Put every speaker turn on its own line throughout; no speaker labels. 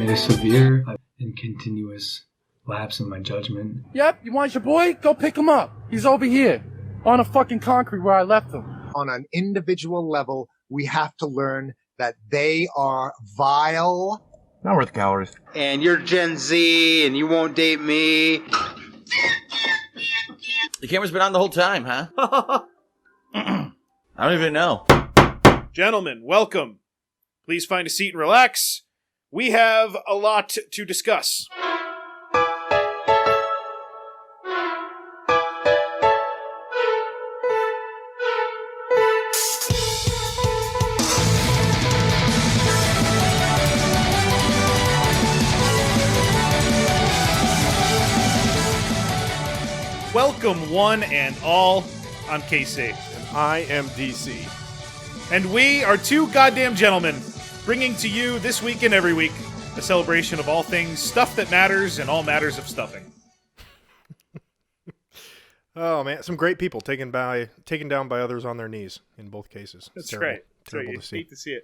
made a severe and continuous lapse in my judgment.
Yep, you want your boy? Go pick him up. He's over here on a fucking concrete where I left him.
On an individual level, we have to learn that they are vile.
Not worth calories.
And you're Gen Z and you won't date me.
The camera's been on the whole time, huh? I don't even know.
Gentlemen, welcome. Please find a seat and relax. We have a lot to discuss. Welcome, one and all. I'm KC.
And I am DC.
And we are two goddamn gentlemen, bringing to you this week and every week a celebration of all things stuff that matters and all matters of stuffing.
Oh man, some great people taken down by others on their knees in both cases.
That's
terrible,
right.
Terrible
to
see.
hate to see it.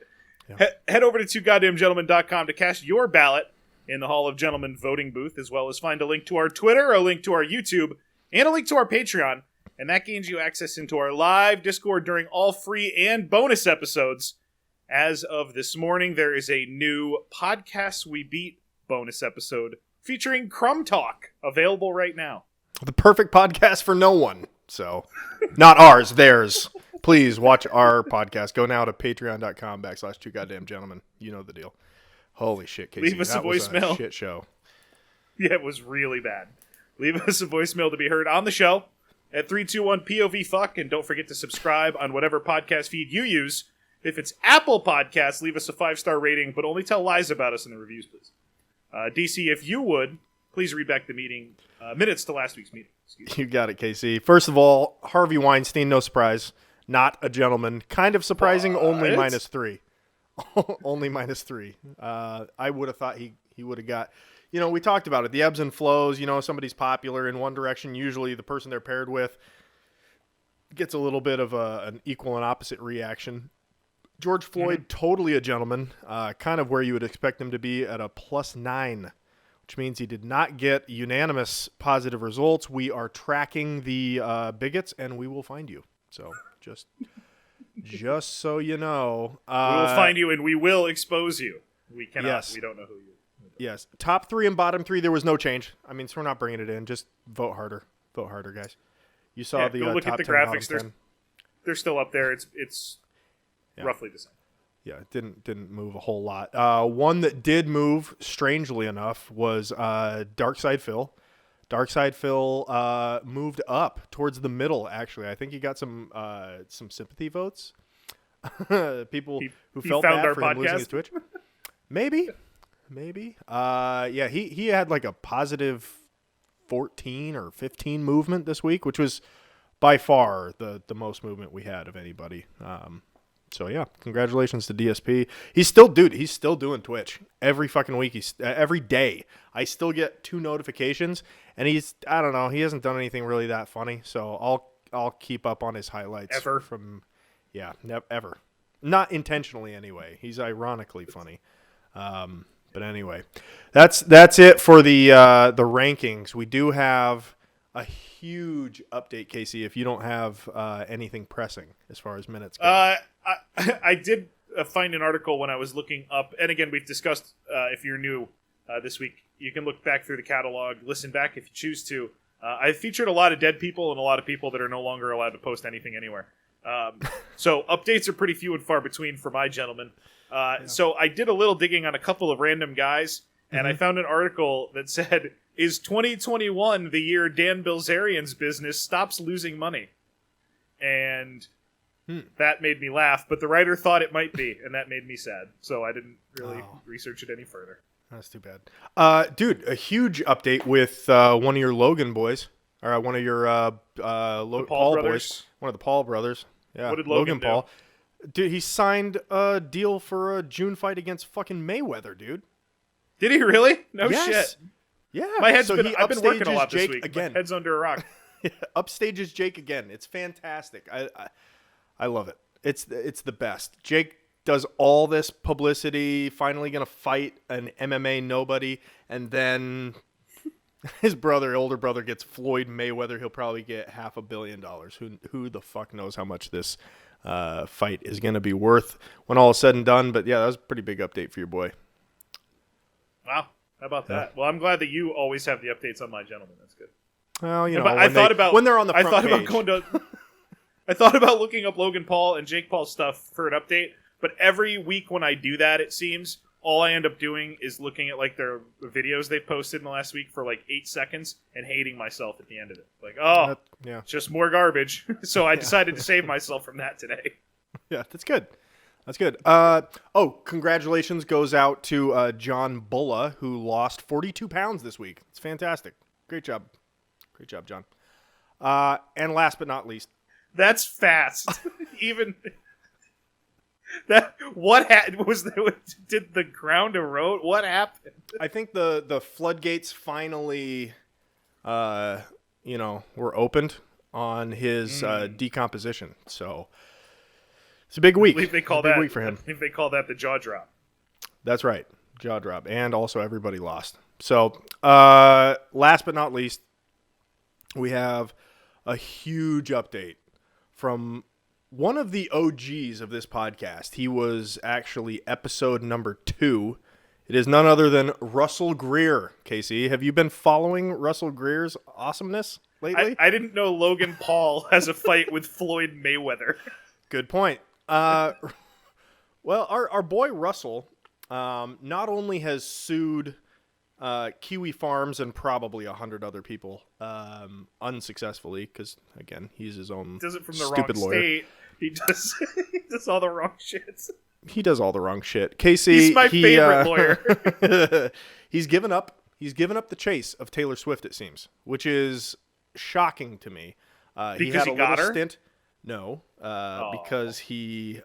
Yeah.
Head over to twogoddamngentlemen.com to cast your ballot in the Hall of Gentlemen voting booth, as well as find a link to our Twitter, a link to our YouTube, and a link to our Patreon. And that gains you access into our live Discord during all free and bonus episodes. As of this morning, there is a new Podcasts We Beat bonus episode featuring Crumb Talk, available right now.
The perfect podcast for no one. So, not ours, theirs. Please watch our podcast. Go now to patreon.com/2goddamngentlemen. You know the deal. Holy shit, Casey.
Leave us
that
a
was
voicemail.
A shit show.
Yeah, it was really bad. Leave us a voicemail to be heard on the show at 321-POV-FUCK, and don't forget to subscribe on whatever podcast feed you use. If it's Apple Podcasts, leave us a 5-star rating, but only tell lies about us in the reviews, please. DC, if you would, please read back the minutes to last week's meeting.
You got it, KC. First of all, Harvey Weinstein, no surprise. Not a gentleman. Kind of surprising, only -3. Only -3. I would have thought he would have got... You know, we talked about it. The ebbs and flows. You know, somebody's popular in one direction. Usually the person they're paired with gets a little bit of an equal and opposite reaction. George Floyd, totally a gentleman. Kind of where you would expect him to be at a +9, which means he did not get unanimous positive results. We are tracking the bigots, and we will find you. So just so you know.
We will find you, and we will expose you. We cannot.
Yes.
We don't know who you are.
Yes. Top 3 and bottom 3, there was no change. I mean, so we're not bringing it in. Just vote harder. Vote harder, guys. You saw the
go look
top
at the
10,
graphics.
bottom 10.
They're still up there. It's roughly the same.
Yeah, it didn't move a whole lot. One that did move, strangely enough, was Darkside Phil. Darkside Phil moved up towards the middle, actually. I think he got some sympathy votes. People who felt bad for him losing his Twitch. Maybe. Yeah, he had like a positive 14 or 15 movement this week, which was by far the most movement we had of anybody. So yeah, congratulations to DSP. He's still doing Twitch every fucking week. Every day. I still get 2 notifications, and he hasn't done anything really that funny. So I'll keep up on his highlights
ever.
Ever. Not intentionally anyway. He's ironically funny. But anyway, that's it for the rankings. We do have a huge update, Casey, if you don't have anything pressing as far as minutes go.
I did find an article when I was looking up, and again, we've discussed, if you're new this week, you can look back through the catalog, listen back if you choose to. I featured a lot of dead people and a lot of people that are no longer allowed to post anything anywhere. So updates are pretty few and far between for my gentleman. So I did a little digging on a couple of random guys, and I found an article that said, "Is 2021 the year Dan Bilzerian's business stops losing money?" And that made me laugh, but the writer thought it might be, and that made me sad. So I didn't really research it any further.
That's too bad. Dude, a huge update with one of your Logan boys, or one of your Paul boys. One of the Paul brothers. Yeah,
what did Logan
Paul.
do?
Dude, he signed a deal for a June fight against fucking Mayweather, dude.
Did he really? No
Yes.
shit.
Yeah.
My head's
so
I've been working a lot this
Jake
week.
again.
My head's under a rock.
Upstages Jake again. It's fantastic. I love it. It's the best. Jake does all this publicity, finally going to fight an MMA nobody, and then his older brother gets Floyd Mayweather. He'll probably get $500 million. Who the fuck knows how much this fight is going to be worth when all is said and done. But yeah, that was a pretty big update for your boy.
Wow. How about that? Well, I'm glad that you always have the updates on My Gentleman. That's good.
Well, you know,
But when they're on the front
page.
I thought about looking up Logan Paul and Jake Paul stuff for an update, but every week when I do that, it seems all I end up doing is looking at like their videos they posted in the last week for like 8 seconds and hating myself at the end of it. Like, it's just more garbage. So I decided to save myself from that today.
Yeah, that's good. That's good. Congratulations goes out to John Bulla, who lost 42 pounds this week. It's fantastic. Great job. Great job, John. And last but not least.
That's fast. Even that. What was there? Did the ground erode? What happened?
I think the floodgates finally, were opened on his decomposition. So it's a big week.
I believe they call
that week for him.
I think they call that the jaw drop.
That's right, jaw drop, and also everybody lost. So last but not least, we have a huge update from one of the OGs of this podcast. He was actually episode number 2. It is none other than Russell Greer. Casey, have you been following Russell Greer's awesomeness lately?
I didn't know Logan Paul has a fight with Floyd Mayweather.
Good point. Well, our boy Russell not only has sued Kiwi Farms and probably 100 other people unsuccessfully, because again, he's his own
does it from the
stupid
wrong
lawyer.
State. He does all the wrong shit.
He does all the wrong shit. Casey,
he's my favorite lawyer.
He's given up the chase of Taylor Swift, it seems, which is shocking to me. He had a little stint. No, because he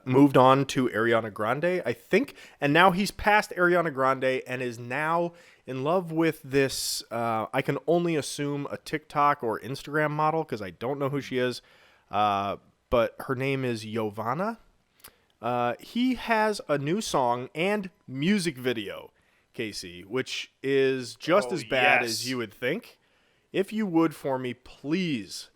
moved on to Ariana Grande, I think, and now he's past Ariana Grande and is now in love with this, I can only assume a TikTok or Instagram model because I don't know who she is, but her name is Yovana. He has a new song and music video, Casey, which is just as bad as you would think. If you would, for me, please.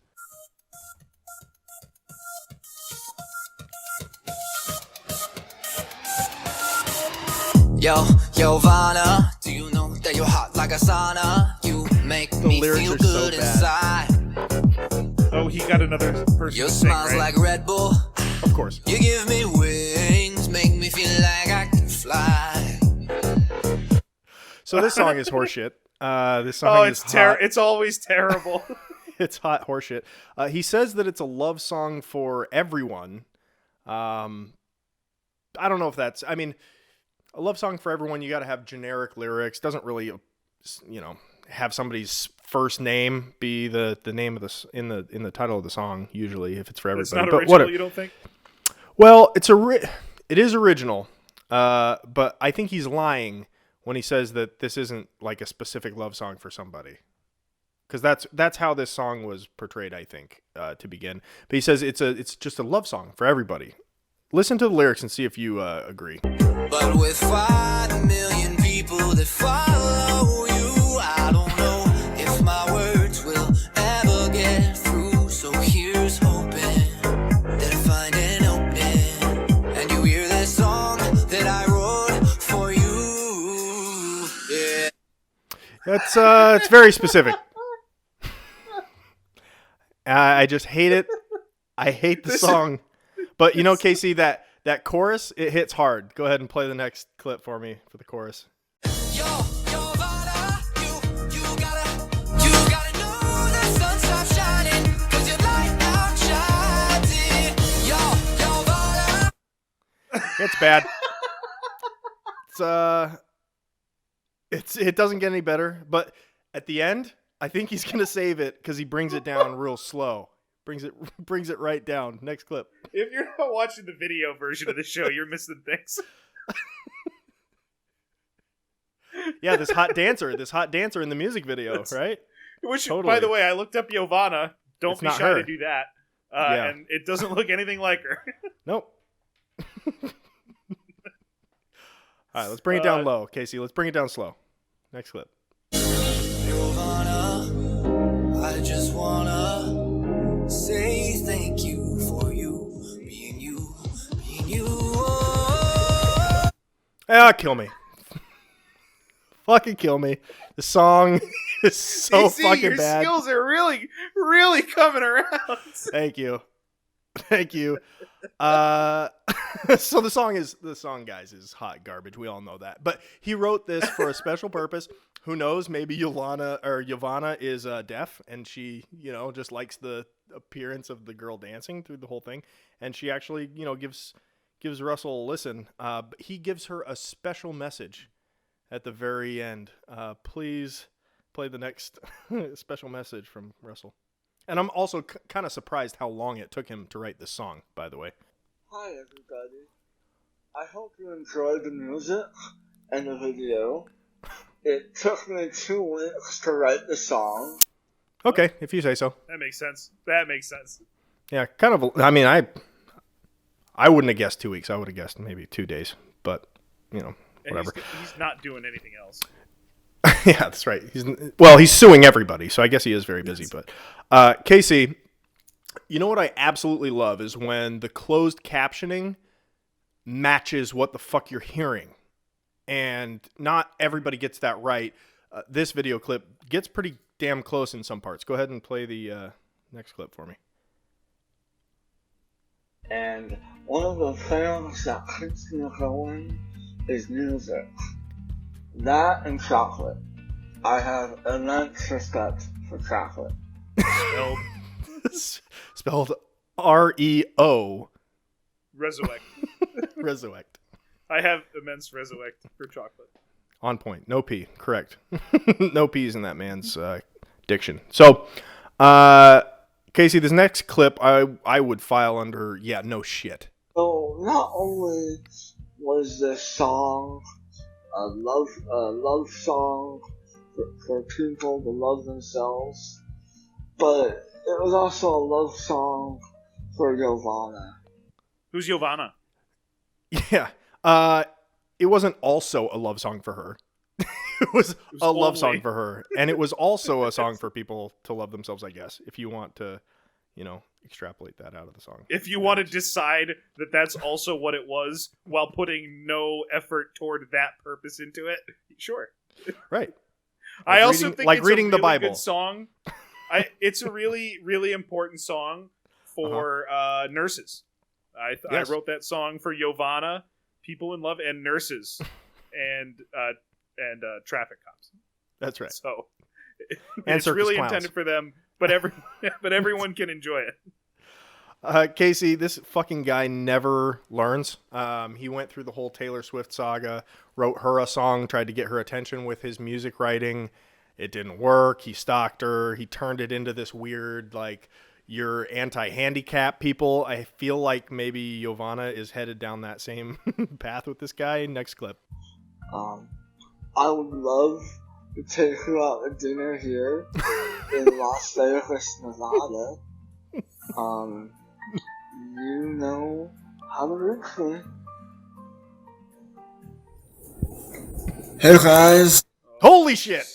Yo, Yovana, do you know that you're hot like a sauna? You make me feel good inside.
Oh, he got another person.
Your smile's like Red Bull.
Of course.
You give me wings, make me feel like I can fly.
So this song is horseshit. This song is hot.
It's always terrible.
It's hot horseshit. He says that it's a love song for everyone. I don't know if that's. I mean, a love song for everyone. You got to have generic lyrics. Doesn't really, have somebody's first name be the name of the in the title of the song. Usually, if it's for everybody.
It's not
but
original. You don't think?
Well, it is original. But I think he's lying when he says that this isn't like a specific love song for somebody. Because that's how this song was portrayed, I think, to begin. But he says it's just a love song for everybody. Listen to the lyrics and see if you agree.
But with 5 million people that follow you, I don't know if my words will ever get through. So here's hoping that I find an opening and you hear this song that I wrote for you. Yeah.
That's it's very specific. I just hate it. I hate the song. But you know, Casey, that chorus, it hits hard. Go ahead and play the next clip for me for the chorus.
Yo, Yovana, you gotta know the sun stops shining, 'cause your light outshines it. Yo, Yovana.
It's bad. It doesn't get any better. But at the end, I think he's gonna save it because he brings it down real slow. Brings it right down. Next clip.
If you're not watching the video version of the show, you're missing things.
Yeah, this hot dancer in the music video, right?
Which,
totally.
By the way, I looked up Yovana. Don't
It's
be
not
shy
her.
to do that. And it doesn't look anything like her.
Nope. All right, let's bring it down low, Casey. Let's bring it down slow. Next clip.
Giovanna, I just wanna say thank you for you being you, being you.
Ah, kill me. Fucking kill me. The song is so
DC,
fucking
your
bad.
skills are really, really coming around.
Thank you. Thank you. So the song, guys, is hot garbage. We all know that. But he wrote this for a special purpose. Who knows? Maybe Giovanna is deaf, and she, just likes the appearance of the girl dancing through the whole thing, and she actually, gives Russell a listen. But he gives her a special message at the very end. Please play the next special message from Russell. And I'm also kind of surprised how long it took him to write this song, by the way.
Hi, everybody. I hope you enjoyed the music and the video. It took me 2 weeks to write the song.
Okay, if you say so.
That makes sense.
Yeah, kind of. I mean, I wouldn't have guessed 2 weeks. I would have guessed maybe 2 days. But, whatever.
He's not doing anything else.
Yeah, that's right. He's suing everybody, so I guess he is very busy. But Casey, you know what I absolutely love is when the closed captioning matches what the fuck you're hearing. And not everybody gets that right. This video clip gets pretty damn close in some parts. Go ahead and play the next clip for me.
And one of the things that keeps me going is music. That and chocolate. I have immense respect for chocolate.
Spelled R-E-O.
Resurrect.
Resurrect.
I have immense resurrect for chocolate.
On point. No P. Correct. No P's in that man's diction. So, Casey, this next clip I would file under, no shit.
So, not only was this song a love song for people to love themselves, but it was also a love song for Giovanna.
Who's Giovanna?
Yeah. It wasn't also a love song for her. It was a love song for her. And it was also a song for people to love themselves, I guess, if you want to, extrapolate that out of the song.
If you want to decide that that's also what it was while putting no effort toward that purpose into it, sure.
Right.
I also think it's
reading
a really
the Bible.
good song. It's a really, really important song for nurses. I wrote that song for Giovanna, people in love, and nurses, and traffic cops.
That's right.
So
and
it's really
clowns.
intended for them, but everyone can enjoy it.
Casey, this fucking guy never learns. He went through the whole Taylor Swift saga, wrote her a song, tried to get her attention with his music writing. It didn't work. He stalked her. He turned it into this weird, you're anti-handicap people. I feel like maybe Giovanna is headed down that same path with this guy. Next clip.
I would love to take you out to dinner here in Las Vegas, Nevada. You know how to reach me. Hey guys.
Holy shit.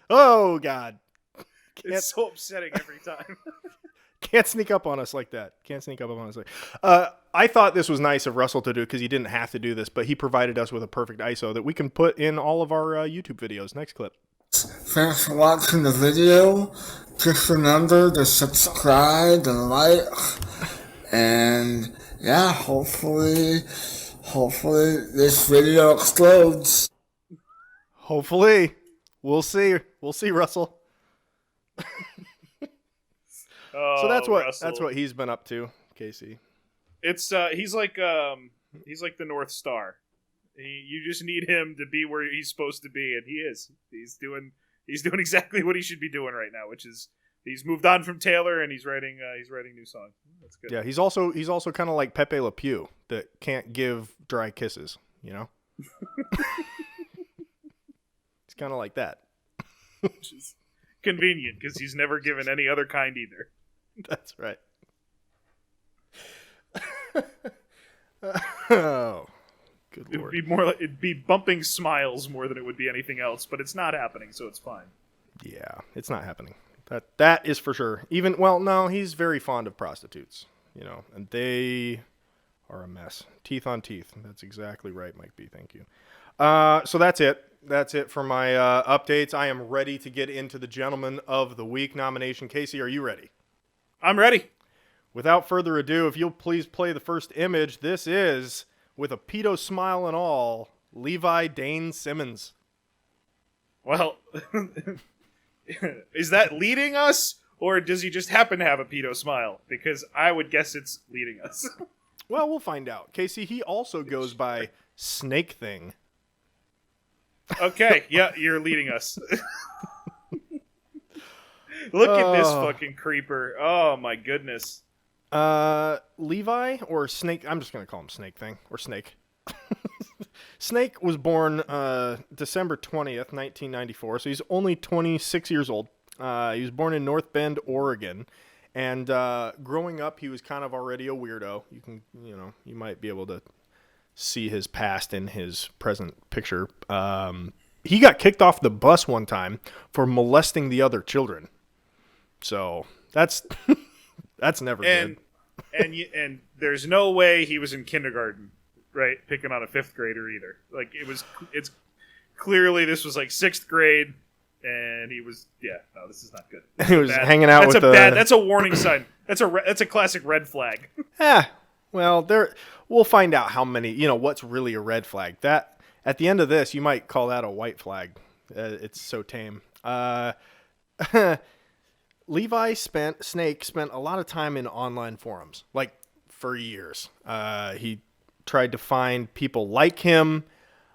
Oh God.
It's so upsetting every time.
Can't sneak up on us like that. I thought this was nice of Russell to do because he didn't have to do this, but he provided us with a perfect ISO that we can put in all of our YouTube videos. Next clip.
Thanks for watching the video. Just remember to subscribe and like. And yeah, hopefully this video explodes.
Hopefully. We'll see. We'll see, Russell. So that's what he's been up to, Casey.
It's he's like the North Star. You just need him to be where he's supposed to be, and he is. He's doing exactly what he should be doing right now, which is he's moved on from Taylor and he's writing new songs. That's good.
Yeah, he's also kind of like Pepe Le Pew that can't give dry kisses. He's kind of like that.
Which is convenient because he's never given any other kind either.
That's right. Oh, good lord.
It'd be bumping smiles more than it would be anything else, but it's not happening, so it's fine.
Yeah, it's not happening. That is for sure. No, he's very fond of prostitutes, and they are a mess. Teeth on teeth. That's exactly right, Mike B. Thank you. So that's it. That's it for my updates. I am ready to get into the Gentleman of the Week nomination. Casey, are you ready?
I'm ready.
Without further ado, if you'll please play the first image, this is, with a pedo smile and all, Levi Dane Simmons.
Well, is that leading us, or does he just happen to have a pedo smile? Because I would guess it's leading us.
Well, we'll find out. Casey, he also goes by SnakeThing.
Okay, yeah, you're leading us. Look at this fucking creeper. Oh, my goodness.
Levi, or Snake, I'm just going to call him SnakeThing, or Snake. Snake was born December 20th, 1994, so he's only 26 years old. He was born in North Bend, Oregon, and growing up, he was kind of already a weirdo. You might be able to see his past in his present picture. He got kicked off the bus one time for molesting the other children. So that's never good.
And there's no way he was in kindergarten, right? Picking on a fifth grader either. Like it's clearly this was like sixth grade, and he was no, this is not good.
He was hanging out with
that's a warning sign. That's a classic red flag.
Well, we'll find out how many. What's really a red flag. That at the end of this, you might call that a white flag. It's so tame. Snake spent a lot of time in online forums, like for years. He tried to find people like him.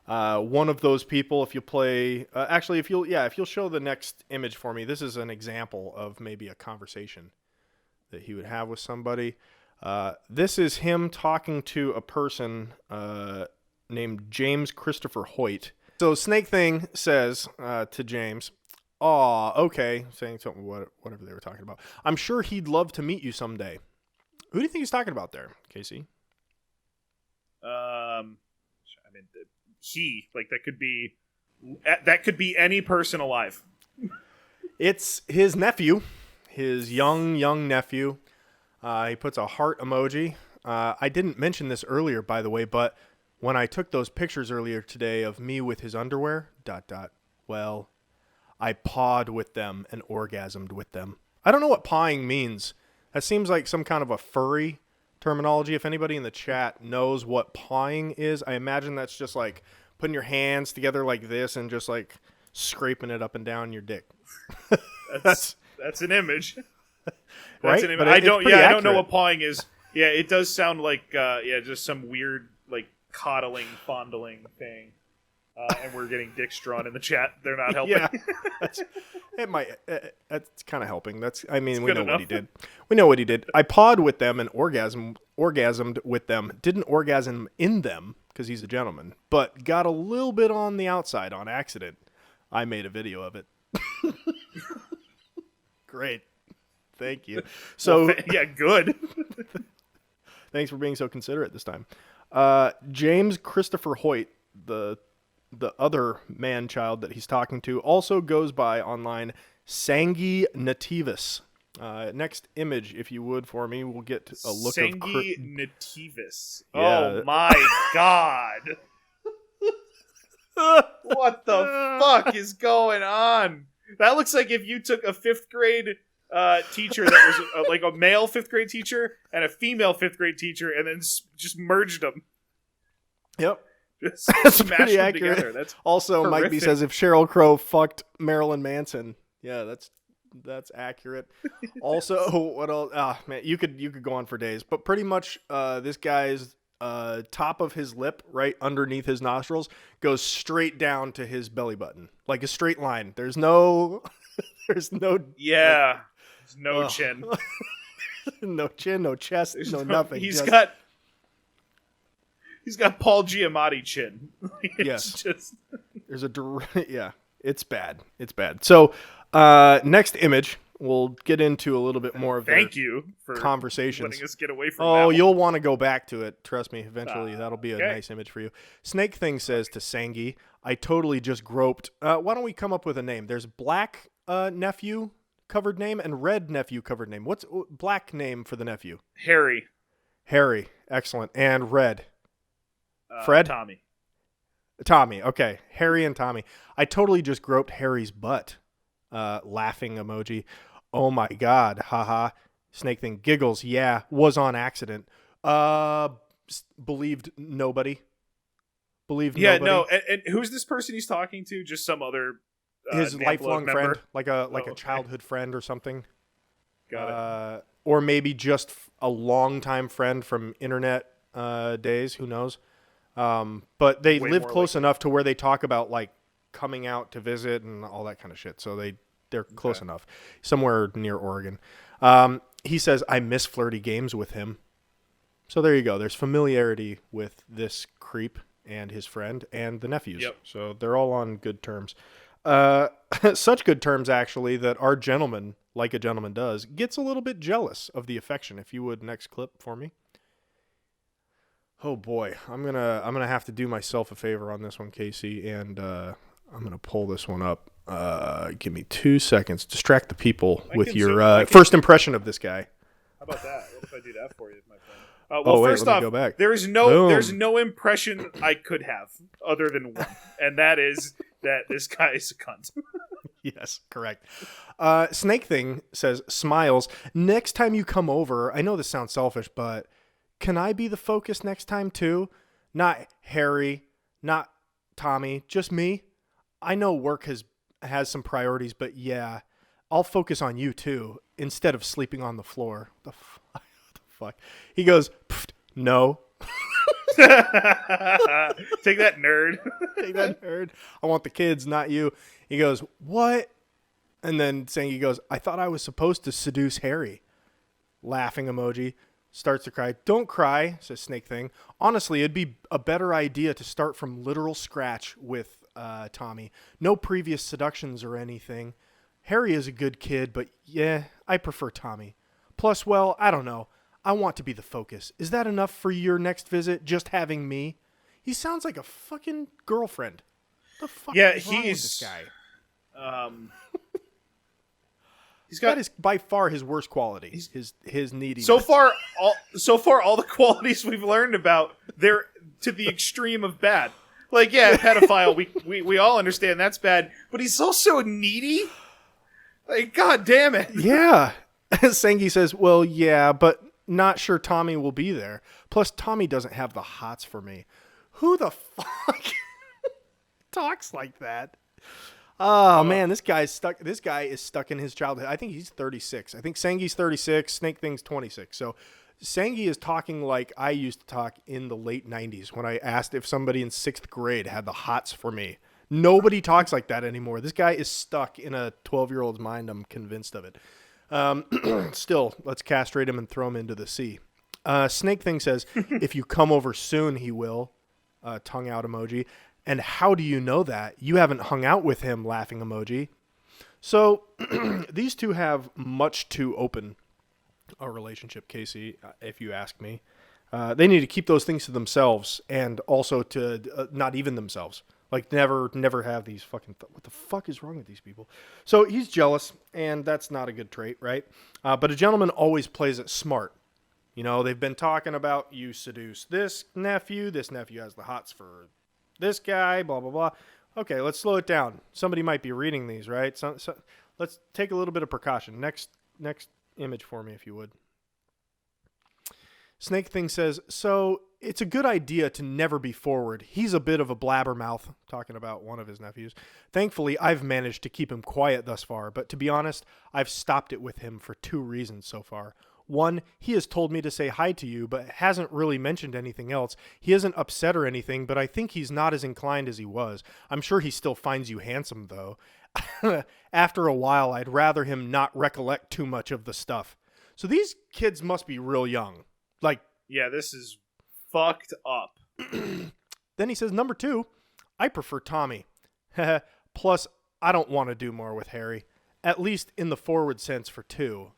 One of those people, if you play, if you'll show the next image for me, this is an example of maybe a conversation that he would have with somebody. This is him talking to a person named James Christopher Hoyt. So SnakeThing says to James, "Aw, okay," saying something, whatever they were talking about. "I'm sure he'd love to meet you someday." Who do you think he's talking about there, Casey?
That could be any person alive.
It's his nephew, his young nephew. He puts a heart emoji. I didn't mention this earlier, by the way, but when I took those pictures earlier today of me with his underwear, ... well, I pawed with them and orgasmed with them. I don't know what pawing means. That seems like some kind of a furry terminology. If anybody in the chat knows what pawing is, I imagine that's just like putting your hands together like this and just like scraping it up and down your dick.
That's an image.
Right?
That's an image.
But
I don't know
accurate.
what pawing is. Yeah, it does sound like just some weird like coddling, fondling thing. And we're getting dicks drawn in the chat. They're not helping.
Yeah, that's kind of helping. We know
enough.
what he did. We know what he did. I pawed with them and orgasmed with them. Didn't orgasm in them because he's a gentleman, but got a little bit on the outside on accident. I made a video of it. Great. Thank you. So
good.
Thanks for being so considerate this time. James Christopher Hoyt, the other man-child that he's talking to, also goes by online Sangi Nativus. Next image, if you would, for me, we'll get a look of...
Sangi Nativus.
Yeah.
Oh, my God. What the fuck is going on? That looks like if you took a fifth grade teacher that was like a male fifth grade teacher and a female fifth grade teacher and then just merged them.
Yep.
Just
That's
smash
pretty
them
accurate.
together. That's
also,
horrific.
Mike B says if Sheryl Crow fucked Marilyn Manson. Yeah, that's accurate. Also, what else? Man, you could go on for days, but pretty much this guy's top of his lip, right underneath his nostrils, goes straight down to his belly button, like a straight line. There's no
There's no chin.
No chin, no chest, no nothing.
He's got Paul Giamatti chin.
Yes. There's a it's bad. It's bad. So, next image, we'll get into a little bit more of
Thank you for
conversations.
letting us get away from
Oh,
that
you'll want to go back to it. Trust me. Eventually, that'll be a
okay.
nice image for you. SnakeThing says to Sangi, I totally just groped. Why don't we come up with a name? There's Black Nephew covered name and Red Nephew covered name. What's Black name for the nephew?
Harry.
Harry. Excellent. And Red? Fred? Tommy. Okay. Harry and Tommy. I totally just groped Harry's butt. Laughing emoji. Oh my God. Haha. SnakeThing giggles. Yeah. Was on accident. Believed nobody. Believed
Yeah,
nobody.
no. And who's this person he's talking to? Just some other
his lifelong
member?
friend, like a
okay.
childhood friend or something.
Got it.
Or maybe just a longtime friend from internet days. Who knows? But they
Way
live
more
close
likely.
enough to where they talk about like coming out to visit and all that kind of shit. So they're close enough. Somewhere near Oregon. He says, I miss flirty games with him. So there you go. There's familiarity with this creep and his friend and the nephews.
Yep.
So they're all on good terms. Such good terms, actually, that our gentleman, like a gentleman does, gets a little bit jealous of the affection. If you would, next clip for me. Oh boy, I'm gonna have to do myself a favor on this one, Casey, and I'm gonna pull this one up. Give me 2 seconds. Distract the people with your first impression of this guy.
How about that? What if I do that for you, my friend?
Wait,
first
let me
off,
go back.
there's no impression I could have other than one, and that is that this guy is a cunt.
Yes, correct. SnakeThing says, smiles. Next time you come over, I know this sounds selfish, but can I be the focus next time too? Not Harry, not Tommy, just me. I know work has some priorities, but yeah, I'll focus on you too instead of sleeping on the floor. What the fuck? He goes, no.
Take that, nerd.
Take that, nerd. I want the kids, not you. He goes, what? And then Sangi goes, I thought I was supposed to seduce Harry. Laughing emoji. Starts to cry. Don't cry, says SnakeThing. Honestly, it'd be a better idea to start from literal scratch with Tommy. No previous seductions or anything. Harry is a good kid, but yeah, I prefer Tommy. Plus, well, I don't know. I want to be the focus. Is that enough for your next visit, just having me? He sounds like a fucking girlfriend. The fuck is wrong with this guy? That is by far his worst quality. His neediness.
So far, all the qualities we've learned about, they're to the extreme of bad. Like, yeah, pedophile, we all understand that's bad, but he's also needy? Like, god damn it.
Yeah. Sangi says, well, yeah, but not sure Tommy will be there. Plus, Tommy doesn't have the hots for me. Who the fuck talks like that? Oh, man, this guy is stuck in his childhood. I think he's 36. I think Sangi's 36. SnakeThing's 26. So Sangi is talking like I used to talk in the late 90s when I asked if somebody in 6th grade had the hots for me. Nobody talks like that anymore. This guy is stuck in a 12-year-old's mind. I'm convinced of it. Still, let's castrate him and throw him into the sea. SnakeThing says, if you come over soon, he will. Tongue out emoji. And how do you know that? You haven't hung out with him, laughing emoji. So these two have much to open a relationship, Casey, if you ask me. They need to keep those things to themselves and also to not even themselves. Like never have these fucking... what the fuck is wrong with these people? So he's jealous, and that's not a good trait, right? But a gentleman always plays it smart. You know, they've been talking about you seduce this nephew has the hots for this guy, blah, blah, blah. Okay, let's slow it down. Somebody might be reading these, right? So let's take a little bit of precaution. Next image for me, if you would. SnakeThing says, so it's a good idea to never be forward. He's a bit of a blabbermouth, talking about one of his nephews. Thankfully, I've managed to keep him quiet thus far, but to be honest, I've stopped it with him for 2 reasons so far. One, he has told me to say hi to you, but hasn't really mentioned anything else. He isn't upset or anything, but I think he's not as inclined as he was. I'm sure he still finds you handsome, though. After a while, I'd rather him not recollect too much of the stuff. So these kids must be real young. Like,
yeah, this is fucked up.
Then he says, number 2, I prefer Tommy. Plus, I don't want to do more with Harry. at least in the forward sense for 2.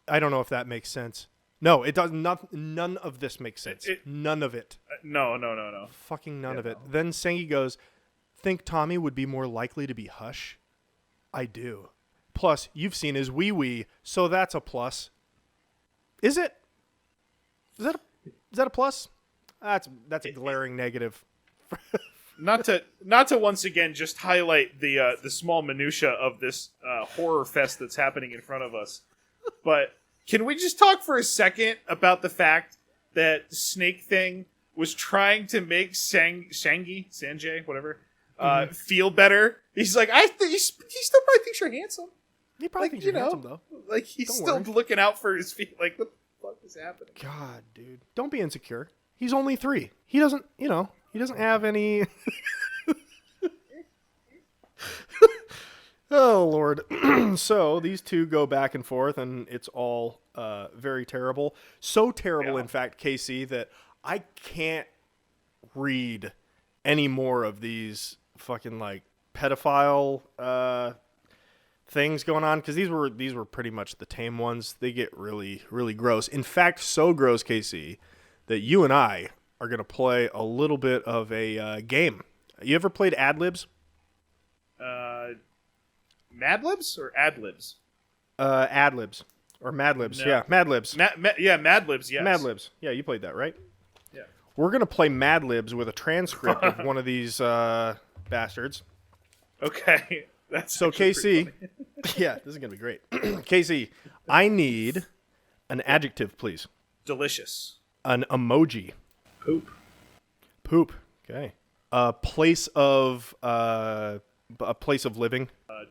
I don't know if that makes sense. No, it does not. None of this makes sense. None of it.
No.
Fucking none of it. Then Sengi goes, think Tommy would be more likely to be Hush? I do. Plus, you've seen his wee-wee, so that's a plus. Is it? Is that a plus? That's a glaring negative.
Not to once again just highlight the small minutia of this horror fest that's happening in front of us, but can we just talk for a second about the fact that SnakeThing was trying to make Sanjay, whatever, feel better? He's like, he still probably thinks you're handsome.
He probably thinks you're handsome, though.
Like, he's
Don't
still
worry.
looking out for his feet. Like, what the fuck is happening?
God, dude. Don't be insecure. He's only 3. He doesn't have any... Oh, Lord. So, these two go back and forth, and it's all very terrible. So terrible, in fact, Casey, that I can't read any more of these fucking, like, pedophile things going on, because these were pretty much the tame ones. They get really, really gross. In fact, so gross, Casey, that you and I are going to play a little bit of a game. You ever played Ad-Libs?
Mad Libs or Ad Libs?
Ad-Libs. Or Mad Libs.
No.
Yeah, Mad Libs.
Yeah, Mad Libs, yes.
Mad Libs. Yeah, you played that, right?
Yeah.
We're going to play Mad Libs with a transcript of one of these bastards.
Okay. That's
So, Casey, yeah, this is going to be great. Casey, I need an adjective, please.
delicious.
An emoji.
Poop.
Poop. Okay. A place of living.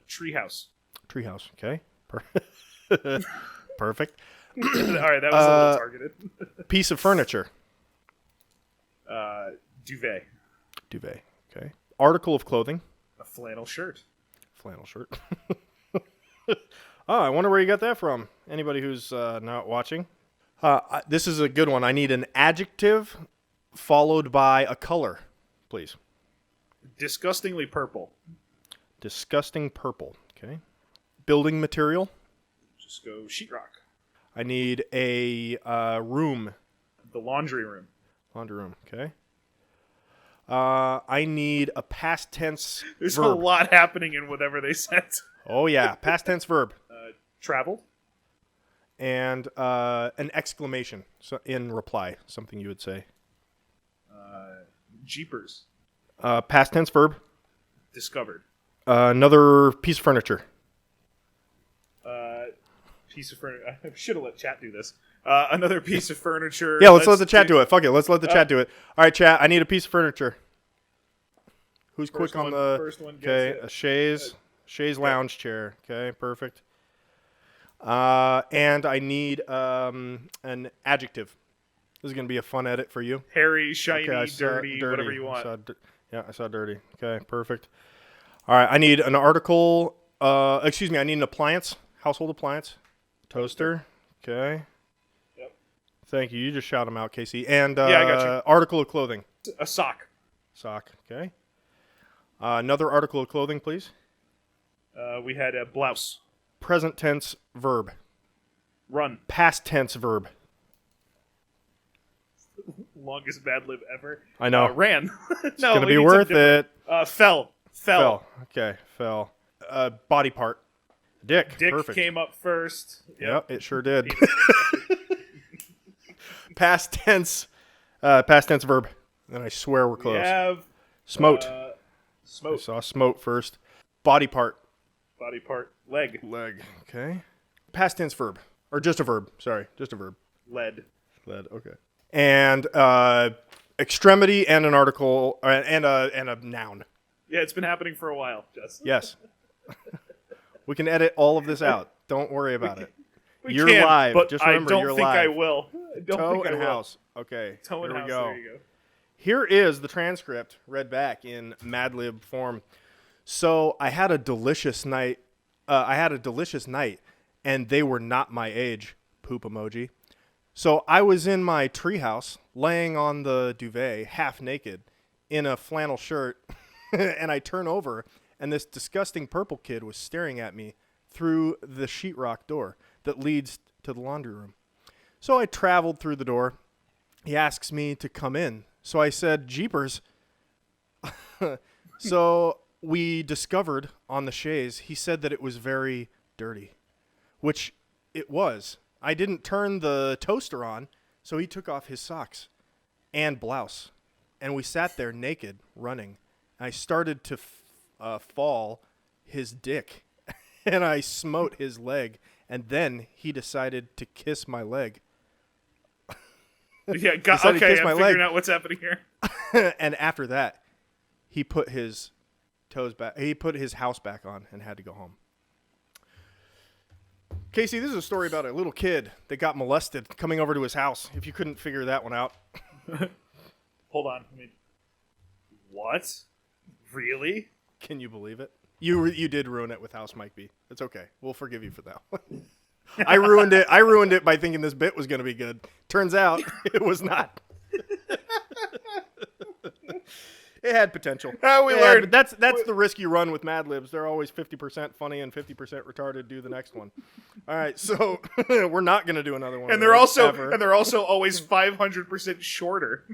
Treehouse.
Treehouse. Okay. Perfect.
All right, that was a little targeted.
Piece of furniture.
Duvet.
Duvet. Okay. Article of clothing.
A flannel shirt.
Flannel shirt. Oh, I wonder where you got that from. Anybody who's not watching. This is a good one. I need an adjective followed by a color, please.
Disgustingly purple.
Disgusting purple. Okay. Building material.
Just go sheetrock.
I need a room.
The laundry room.
Laundry room. Okay. I need a past tense
There's
verb.
a lot happening in whatever they said.
Oh, yeah. Past tense verb.
Travel.
And an exclamation in reply. Something you would say.
Jeepers.
Past tense verb.
Discovered.
Another piece of furniture.
Piece of furniture. I should have let chat do this. Another piece of furniture.
Yeah, let's let the chat do it. Fuck it. Let's let the chat do it. All right, chat. I need a piece of furniture. Who's quick on the...
First one gets
Okay,
it.
a chaise lounge chair. Okay, perfect. And I need an adjective. This is going to be a fun edit for you.
Hairy, shiny,
Okay, I saw
dirty, whatever you want.
I saw dirty. Okay, perfect. All right, I need an article. I need an appliance, household appliance. Toaster. Okay.
Yep.
Thank you. You just shout them out, Casey. And
Yeah, I got you.
article of clothing.
A sock.
Sock. Okay. Another article of clothing, please.
We had a blouse.
Present tense verb.
Run.
Past tense verb.
Longest bad lib ever.
I know.
Ran.
It's gonna be worth it.
Fell.
Okay. Fell. Body part. Dick.
Dick
Perfect.
came up first.
Yep, it sure did. Past tense verb. And I swear we're close.
We have
Smote.
smote.
I saw smote first. Body part.
Body part. Leg.
Leg. Okay. Past tense verb. Or just a verb. Sorry, just a verb.
Lead.
Lead. Okay. And extremity and an article and a noun.
Yeah, it's been happening for a while, Jess.
Yes. We can edit all of this out. Don't worry about it. You're
can,
live.
But
Just remember,
I don't
you're
think
live.
I will. I don't
Toe
think I
and
will.
house. Okay.
Toe and
here
house.
we go.
There you go.
Here is the transcript read back in Mad Lib form. So I had a delicious night. And they were not my age. Poop emoji. So I was in my treehouse, laying on the duvet, half naked, in a flannel shirt, and I turn over, and this disgusting purple kid was staring at me through the sheetrock door that leads to the laundry room. So I traveled through the door. He asks me to come in. So I said, Jeepers. So we discovered on the chaise, he said that it was very dirty, which it was. I didn't turn the toaster on, so he took off his socks and blouse. And we sat there naked, running. I started to fall his dick, and I smote his leg, and then he decided to kiss my leg.
Yeah,
Okay,
I'm
my
figuring
leg.
out what's happening here.
And after that, he put his toes back. He put his house back on and had to go home. Casey, this is a story about a little kid that got molested coming over to his house. If you couldn't figure that one out.
Hold on. What? Really?
Can you believe it? You did ruin it with House Mike B. It's okay. We'll forgive you for that one. I ruined it by thinking this bit was going to be good. Turns out it was not. It had potential.
We learned.
That's the risk you run with Mad Libs. They're always 50% funny and 50% retarded. Do the next one. All right, so we're not going to do another one.
And they're also always 500% shorter.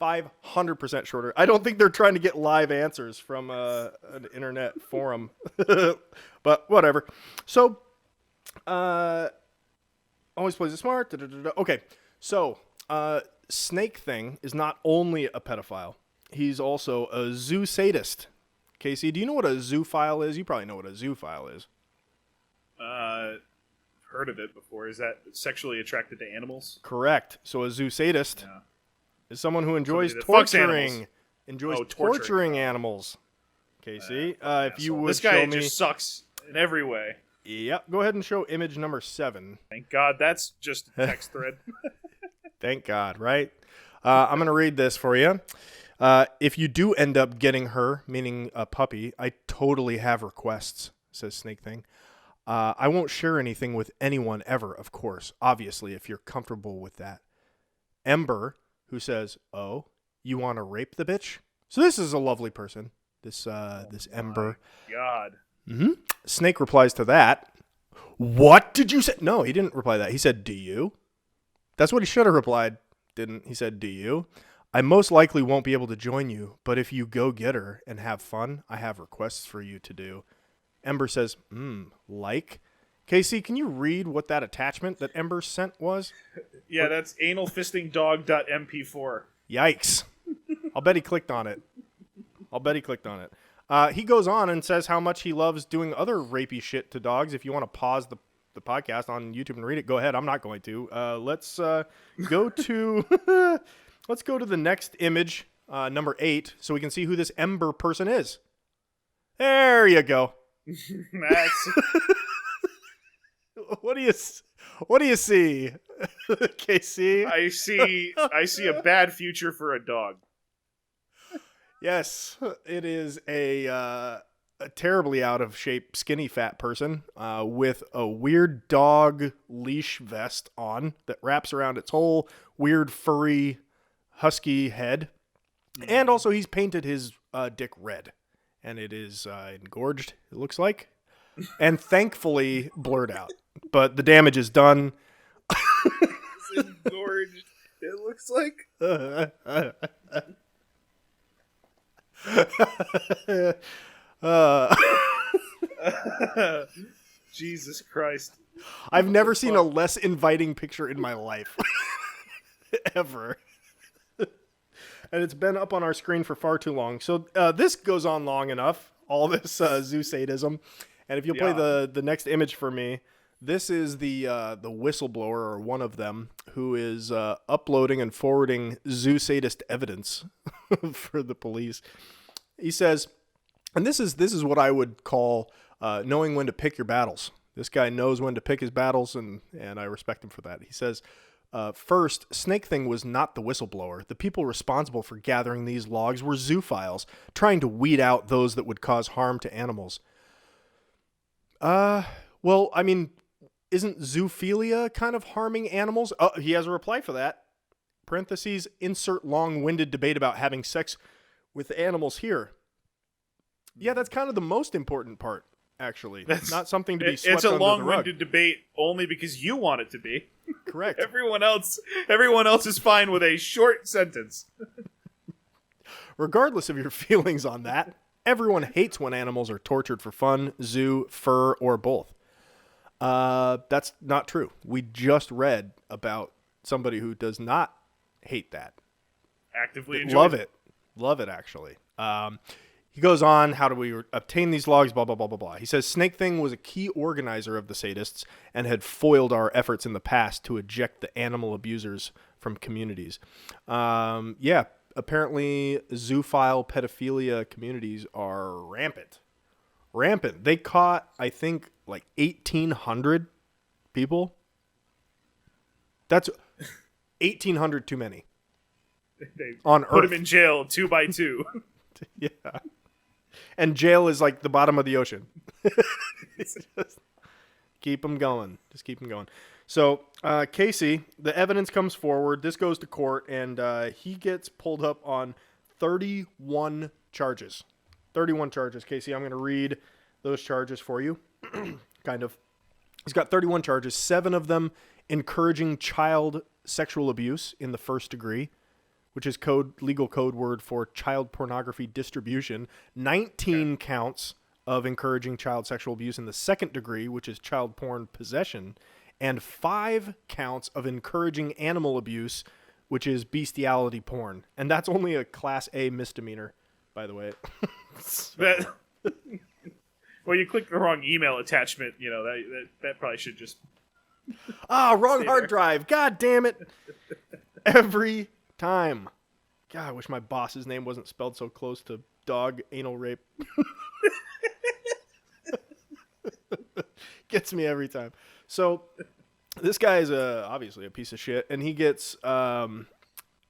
500% shorter. I don't think they're trying to get live answers from an internet forum, but whatever. So, always plays it smart. Okay, so SnakeThing is not only a pedophile; he's also a zoosadist. Casey, do you know what a zoophile is? You probably know what a zoophile is.
Heard of it before. Is that sexually attracted to animals?
Correct. So a zoosadist is someone who enjoys
torturing
torturing animals. Casey, if you would
this guy
show me,
just sucks in every way.
Yep. Go ahead and show image number 7.
Thank God that's just a text thread.
Thank God, right? I'm going to read this for you. If you do end up getting her, meaning a puppy, I totally have requests, says SnakeThing. I won't share anything with anyone ever, of course, obviously, if you're comfortable with that. Ember, who says, oh, you want to rape the bitch? So this is a lovely person, this Ember.
God.
Mm-hmm. Snake replies to that. What did you say? No, he didn't reply that. He said, do you? That's what he should have replied, didn't he? Said, do you? I most likely won't be able to join you, but if you go get her and have fun, I have requests for you to do. Ember says, like? Casey, can you read what that attachment that Ember sent was?
Yeah, that's analfistingdog.mp4.
Yikes. I'll bet he clicked on it. He goes on and says how much he loves doing other rapey shit to dogs. If you want to pause the podcast on YouTube and read it, go ahead. I'm not going to. Let's go to let's go to the next image, number 8, so we can see who this Ember person is. There you go.
That's
What do you see, Casey?
I see a bad future for a dog.
Yes, it is a terribly out of shape, skinny, fat person with a weird dog leash vest on that wraps around its whole weird, furry, husky head. And also he's painted his dick red. And it is engorged, it looks like. And thankfully blurred out. But the damage is done.
It's engorged, it looks like. Jesus Christ.
I've never seen a less inviting picture in my life. Ever. And it's been up on our screen for far too long. So this goes on long enough, all this zoo sadism. And if you'll play the next image for me, this is the whistleblower, or one of them, who is uploading and forwarding zoo sadist evidence for the police. He says, and this is what I would call knowing when to pick your battles. This guy knows when to pick his battles, and I respect him for that. He says, first, SnakeThing was not the whistleblower. The people responsible for gathering these logs were zoophiles, trying to weed out those that would cause harm to animals. Well, I mean, isn't zoophilia kind of harming animals? He has a reply for that. Parentheses, insert long-winded debate about having sex with animals here. Yeah, that's kind of the most important part. actually.
That's
not something to be swept
It's a
under the rug.
long-winded debate only because you want it to be.
Correct.
Everyone else is fine with a short sentence.
Regardless of your feelings on that, everyone hates when animals are tortured for fun, zoo, fur, or both. That's not true. We just read about somebody who does not hate that.
Actively enjoy
Love it. Love it, actually. He goes on, how do we obtain these logs, blah, blah, blah, blah, blah. He says, SnakeThing was a key organizer of the sadists and had foiled our efforts in the past to eject the animal abusers from communities. Yeah, apparently zoophile pedophilia communities are rampant. Rampant. They caught, I think, like 1,800 people. That's 1,800 too many.
They
on
put
Earth.
him in jail 2 by 2.
Yeah. And jail is like the bottom of the ocean. Just keep them going. Just keep them going. So, Casey, the evidence comes forward. This goes to court, and he gets pulled up on 31 charges. 31 charges, Casey. I'm going to read those charges for you. Kind of. He's got 31 charges, 7 of them encouraging child sexual abuse in the first degree, which is legal code word for child pornography distribution. 19 counts of encouraging child sexual abuse in the second degree, which is child porn possession, and 5 counts of encouraging animal abuse, which is bestiality porn. And that's only a Class A misdemeanor, by the way.
Well, you clicked the wrong email attachment. You know, that probably should just...
Wrong hard drive. God damn it. Every time. God, I wish my boss's name wasn't spelled so close to dog anal rape. Gets me every time. So this guy is obviously a piece of shit, and he gets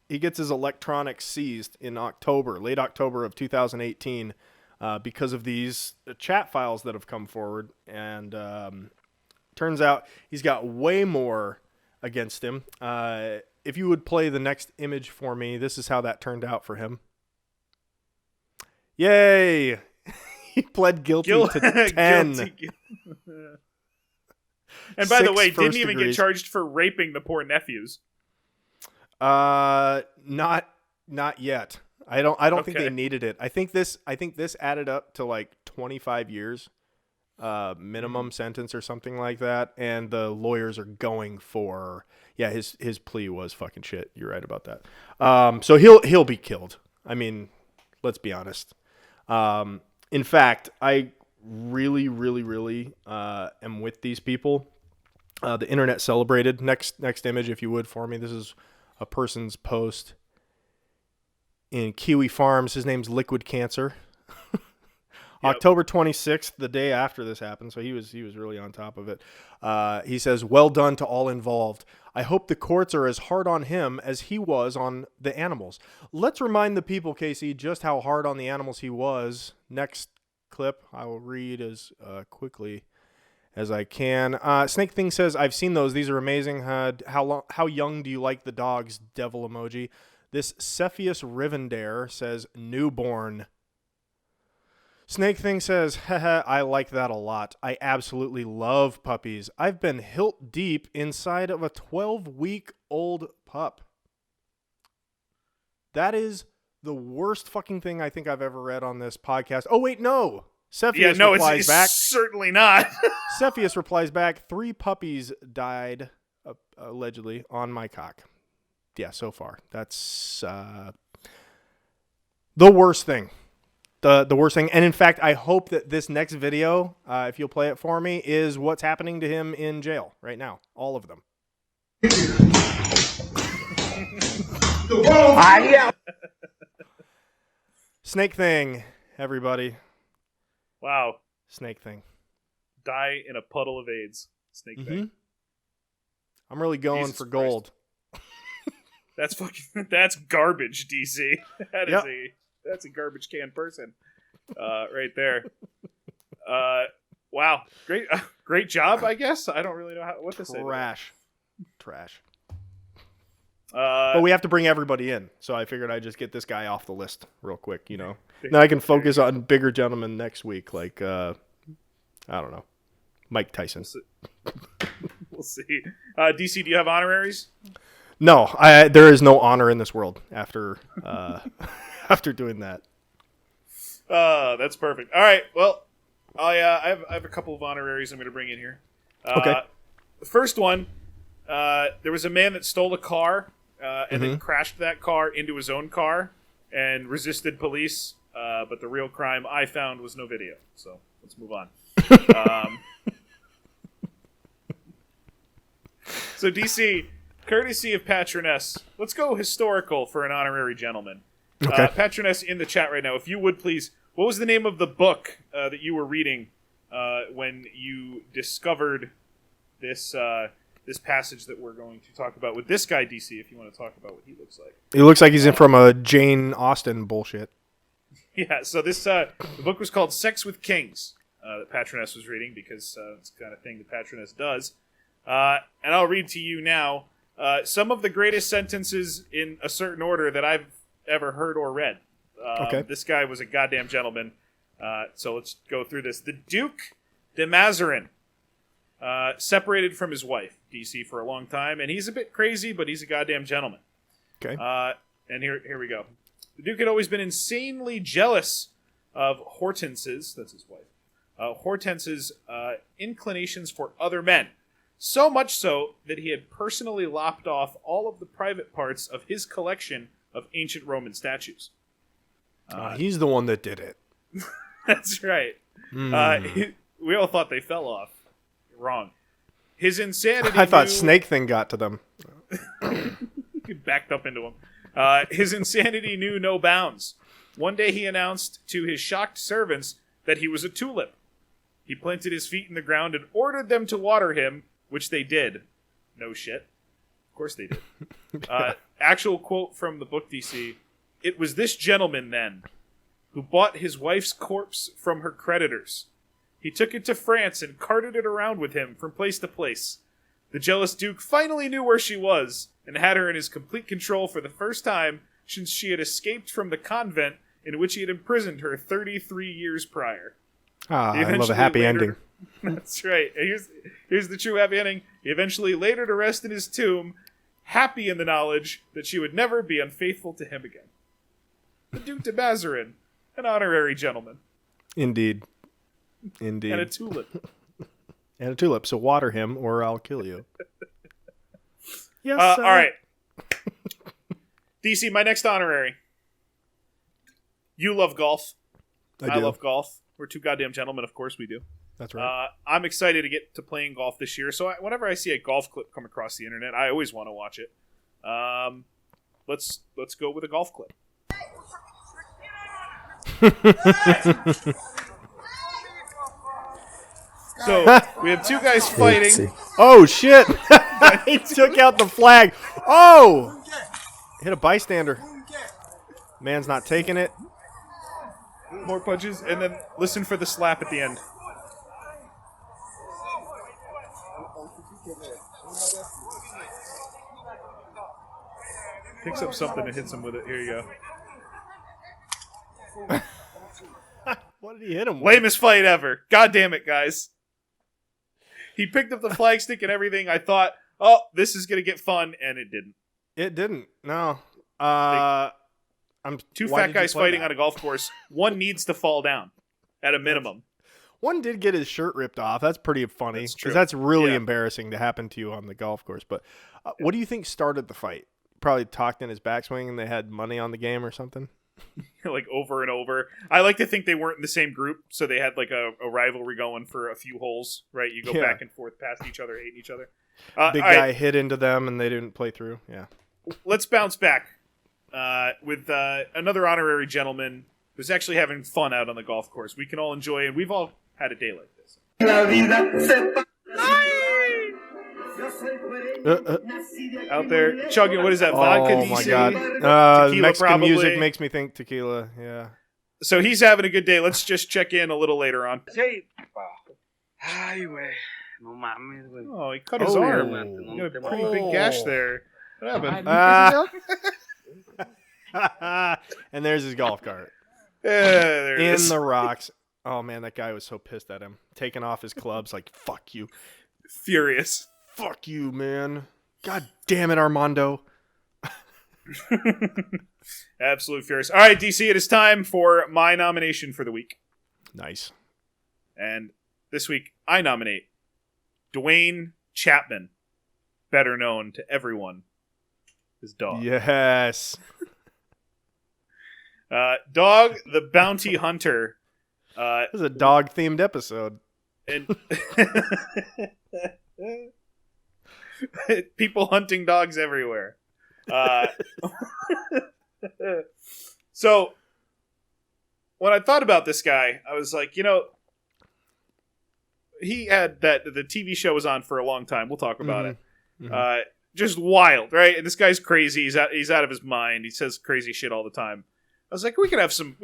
his electronics seized in late October of 2018, because of these chat files that have come forward, and turns out he's got way more against him. If you would play the next image for me, this is how that turned out for him. Yay! He pled guilty to 10.
Guilty. And by the
6
way, didn't
first
even
degrees.
get charged for raping the poor nephews.
Not yet. I don't think
Okay.
they needed it. I think this added up to like 25 years minimum sentence or something like that, and the lawyers are going for his plea was fucking shit. You're right about that. So he'll be killed. I mean, let's be honest. In fact, I really am with these people. The internet celebrated. Next image, if you would, for me. This is a person's post in Kiwi Farms. His name's Liquid Cancer. Yep. October 26th, the day after this happened, so he was really on top of it. He says, "Well done to all involved. I hope the courts are as hard on him as he was on the animals." Let's remind the people, Casey, just how hard on the animals he was. Next clip, I will read as quickly as I can. SnakeThing says, "I've seen those. These are amazing. How young do you like the dogs?" Devil emoji. This Cepheus Rivendare says, "Newborn." SnakeThing says, "Haha, I like that a lot. I absolutely love puppies. I've been hilt deep inside of a 12-week-old pup." That is the worst fucking thing I think I've ever read on this podcast. Oh, wait, no. Cepheus replies
it's
back.
certainly not.
Cepheus replies back, 3 puppies died, allegedly, on my cock. Yeah, so far. That's the worst thing. The worst thing. And in fact, I hope that this next video, if you'll play it for me, is what's happening to him in jail right now. All of them. SnakeThing, everybody.
Wow.
SnakeThing.
Die in a puddle of AIDS. SnakeThing.
I'm really going
Jesus
for
Christ.
gold.
That's garbage, DC. That is
Yep.
that's a garbage can person. Right there. Wow. Great job, I guess. I don't really know what to say.
Trash.
But
But we have to bring everybody in, so I figured I'd just get this guy off the list real quick, you know. Now I can focus on bigger gentlemen next week, like, I I don't know. Mike Tyson.
We'll see. DC, do you have honoraries?
No, there is no honor in this world after after doing that.
That's perfect. All right. Well, I have a couple of honoraries I'm going to bring in here.
Okay.
The first one, there was a man that stole a car and then crashed that car into his own car and resisted police. But the real crime I found was no video. So let's move on. So DC, courtesy of Patroness, let's go historical for an honorary gentleman.
Okay.
Patroness in the chat right now, if you would please, what was the name of the book that you were reading when you discovered this this passage that we're going to talk about with this guy, DC, if you want to talk about what he looks like?
He looks like he's in from a Jane Austen bullshit.
Yeah, so this the book was called Sex with Kings that Patroness was reading because it's the kind of thing that Patroness does. And I'll read to you now some of the greatest sentences in a certain order that I've ever heard or read.
Okay.
This guy was a goddamn gentleman. So let's go through this. The Duke de Mazarin separated from his wife, DC, for a long time. And he's a bit crazy, but he's a goddamn gentleman.
Okay.
And here we go. The Duke had always been insanely jealous of Hortense's, that's his wife, Hortense's inclinations for other men. So much so that he had personally lopped off all of the private parts of his collection of ancient Roman statues.
He's the one that did it.
That's right. We all thought they fell off. Wrong. His insanity.
I thought SnakeThing got to them.
He backed up into him. His insanity knew no bounds. One day he announced to his shocked servants that he was a tulip. He planted his feet in the ground and ordered them to water him, which they did. No shit. Of course they did. Actual quote from the book, DC. It was this gentleman, then, who bought his wife's corpse from her creditors. He took it to France and carted it around with him from place to place. The jealous Duke finally knew where she was and had her in his complete control for the first time since she had escaped from the convent in which he had imprisoned her 33 years prior.
I love a happy ending.
That's right. Here's the true happy ending. He eventually laid her to rest in his tomb, happy in the knowledge that she would never be unfaithful to him again. The Duke de Mazarin, an honorary gentleman.
Indeed.
And a tulip.
And a tulip. So water him or I'll kill you. Yes.
All right. DC, my next honorary. You love golf. I love golf. We're two goddamn gentlemen, of course we do.
That's right.
I'm excited to get to playing golf this year. So whenever I see a golf clip come across the internet, I always want to watch it. Let's go with a golf clip. So we have two guys fighting.
Oh shit! He took out the flag. Oh! Hit a bystander. Man's not taking it.
More punches, and then listen for the slap at the end. Picks up something and hits him with it. Here you go.
What did he hit him with?
Lamest fight ever. God damn it, guys. He picked up the flagstick and everything. I thought, oh, this is going to get fun, and it didn't.
It didn't. No.
Two fat guys fighting on a golf course. One needs to fall down, at a minimum.
One did get his shirt ripped off. That's pretty funny.
That's true.
Because that's really embarrassing to happen to you on the golf course. But what do you think started the fight? Probably talked in his backswing and they had money on the game or something?
Like over and over. I like to think they weren't in the same group, so they had like a rivalry going for a few holes, right? You go back and forth past each other, hating each other.
Big guy hit into them and they didn't play through. Yeah.
Let's bounce back with another honorary gentleman who's actually having fun out on the golf course. We can all enjoy, and we've all had a day like this. Out there chugging, what is that, vodka?
Oh
DC?
my god.
Tequila,
Mexican
probably.
music makes me think tequila. Yeah.
So he's having a good day. Let's just check in a little later on. Oh, he cut his arm. You got a pretty big gash there. What happened?
And there's his golf cart.
There it
in
is.
the rocks. Oh man, that guy was so pissed at him, taking off his clubs like "fuck you,
Furious.
fuck you, man, god damn it, Armando."
Absolute furious. All right, DC, it is time for my nomination for the week.
Nice.
And this week, I nominate Dwayne Chapman, better known to everyone as Dog.
Yes.
Dog the Bounty Hunter.
This is a dog-themed episode.
And people hunting dogs everywhere. So, when I thought about this guy, I was like, he had the TV show was on for a long time. We'll talk about it. Mm-hmm. Just wild, right? And this guy's crazy. He's out of his mind. He says crazy shit all the time. I was like, we could have some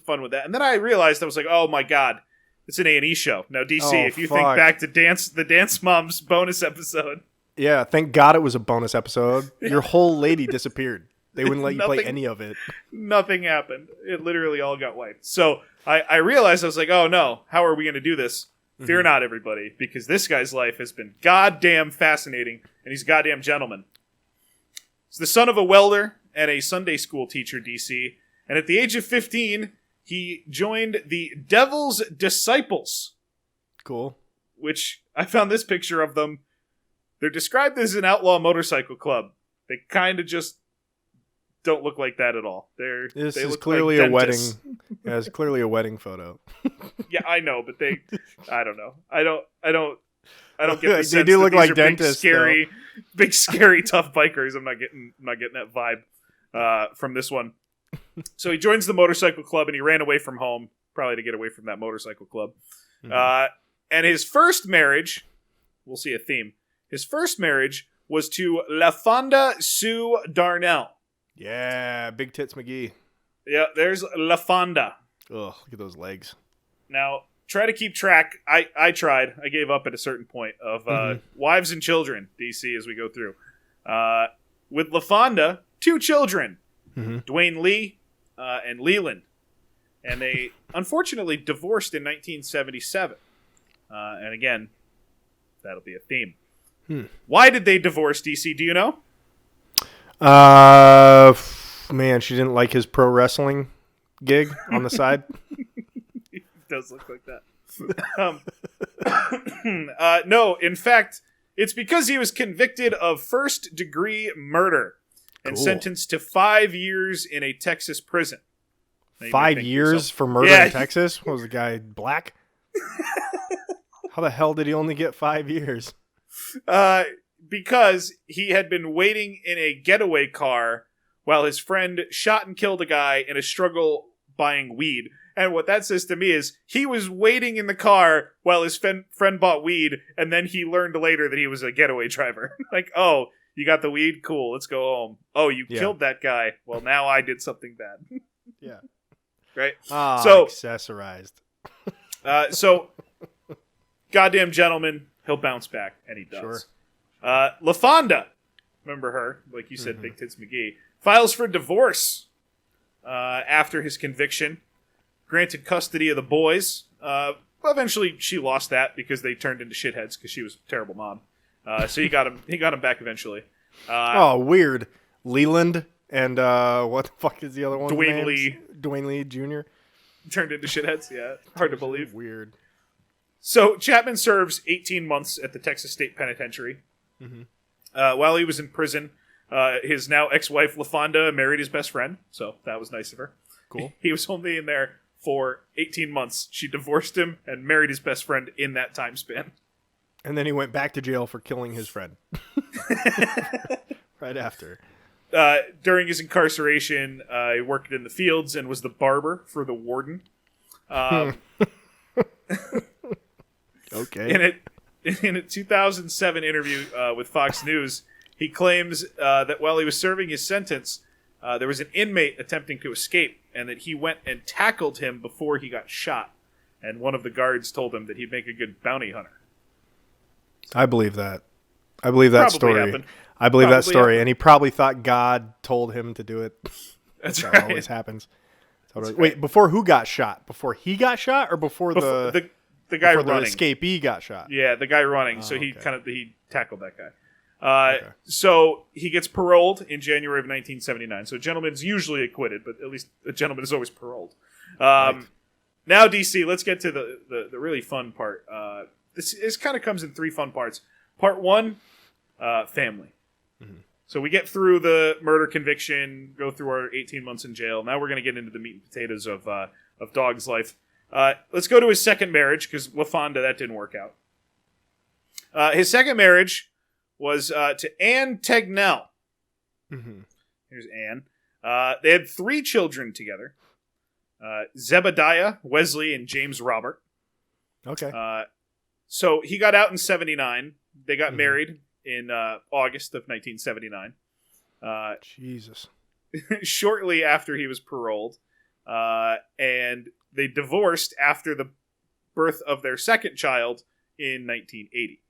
fun with that. And then I realized, I was like, oh my god, it's an A&E show. Now, DC, if you think back to the Dance Moms bonus episode.
Yeah, thank God it was a bonus episode. Your whole lady disappeared. They wouldn't let you play any of it.
Nothing happened. It literally all got wiped. So I realized, I was like, oh no, how are we going to do this? Mm-hmm. Fear not, everybody, because this guy's life has been goddamn fascinating, and he's a goddamn gentleman. He's the son of a welder and a Sunday school teacher, DC, and at the age of 15, he joined the Devil's Disciples.
Cool. Which,
I found this picture of them. They're described as an outlaw motorcycle club. They kind of just don't look like that at all.
This
they
is
look
clearly
like
a wedding.
dentists.
Yeah, it's clearly a wedding photo.
Yeah, I know, but I don't know. I don't get the sense
they do look
that these
like
are
dentists,
big scary tough bikers. I'm not getting that vibe from this one. So he joins the motorcycle club and he ran away from home, probably to get away from that motorcycle club. Mm-hmm. And his first marriage, we'll see a theme. His first marriage was to LaFonda Sue Darnell.
Yeah, Big Tits McGee.
Yeah, there's LaFonda.
Ugh, look at those legs.
Now, try to keep track. I tried. I gave up at a certain point of wives and children, DC, as we go through. With LaFonda, 2 children, Dwayne Lee and Leland. And they unfortunately divorced in 1977. And again, that'll be a theme. Why did they divorce, DC? Do you know?
Man, she didn't like his pro wrestling gig on the side.
It does look like that. No, in fact, it's because he was convicted of first-degree murder and sentenced to 5 years in a Texas prison.
5 years for murder in Texas? Was the guy black? How the hell did he only get 5 years?
Because he had been waiting in a getaway car while his friend shot and killed a guy in a struggle buying weed. And what that says to me is he was waiting in the car while his friend bought weed, and then he learned later that he was a getaway driver. Like, oh, you got the weed? Cool, let's go home. Oh, you killed that guy. Well, now I did something bad.
Yeah.
Right?
So accessorized.
So, goddamn gentleman, he'll bounce back, and he does.
Sure.
LaFonda, remember her, like you said, Big Tits McGee, files for divorce after his conviction, granted custody of the boys. Eventually, she lost that because they turned into shitheads because she was a terrible mom. So he got him back eventually.
Weird. Leland and what the fuck is the other one?
Dwayne Lee.
Dwayne Lee Jr.
Turned into shitheads, yeah. Hard to believe.
Weird.
So Chapman serves 18 months at the Texas State Penitentiary. While he was in prison, his now ex-wife LaFonda married his best friend, so that was nice of her.
Cool.
He was only in there for 18 months. She divorced him and married his best friend in that time span.
And then he went back to jail for killing his friend. Right after.
During his incarceration, he worked in the fields and was the barber for the warden.
Okay.
In a 2007 interview with Fox News, he claims that while he was serving his sentence, there was an inmate attempting to escape, and that he went and tackled him before he got shot. And one of the guards told him that he'd make a good bounty hunter.
I believe that. I believe that
Probably
story.
happened.
I believe that story,
happened.
and he probably thought God told him to do it.
That's
That
right.
always happens. That's Totally. Wait, before who got shot? Before he got shot, or before
the guy
before
running?
The escapee got shot.
Yeah, the guy running. So he
okay.
he tackled that guy. So he gets paroled in January of 1979. So a gentleman's usually acquitted, but at least a gentleman is always paroled. Right. Now, DC, let's get to the really fun part. This kind of comes in three fun parts. Part one, family. Mm-hmm. So we get through the murder conviction, go through our 18 months in jail. Now we're going to get into the meat and potatoes of Dog's life. Let's go to his second marriage, because LaFonda, that didn't work out. His second marriage was to Ann Tegnell. Mm-hmm. Here's Ann. They had 3 children together. Zebediah, Wesley, and James Robert.
Okay.
So he got out in 79. They got married in August of 1979.
Jesus.
Shortly after he was paroled. And they divorced after the birth of their second child in 1980.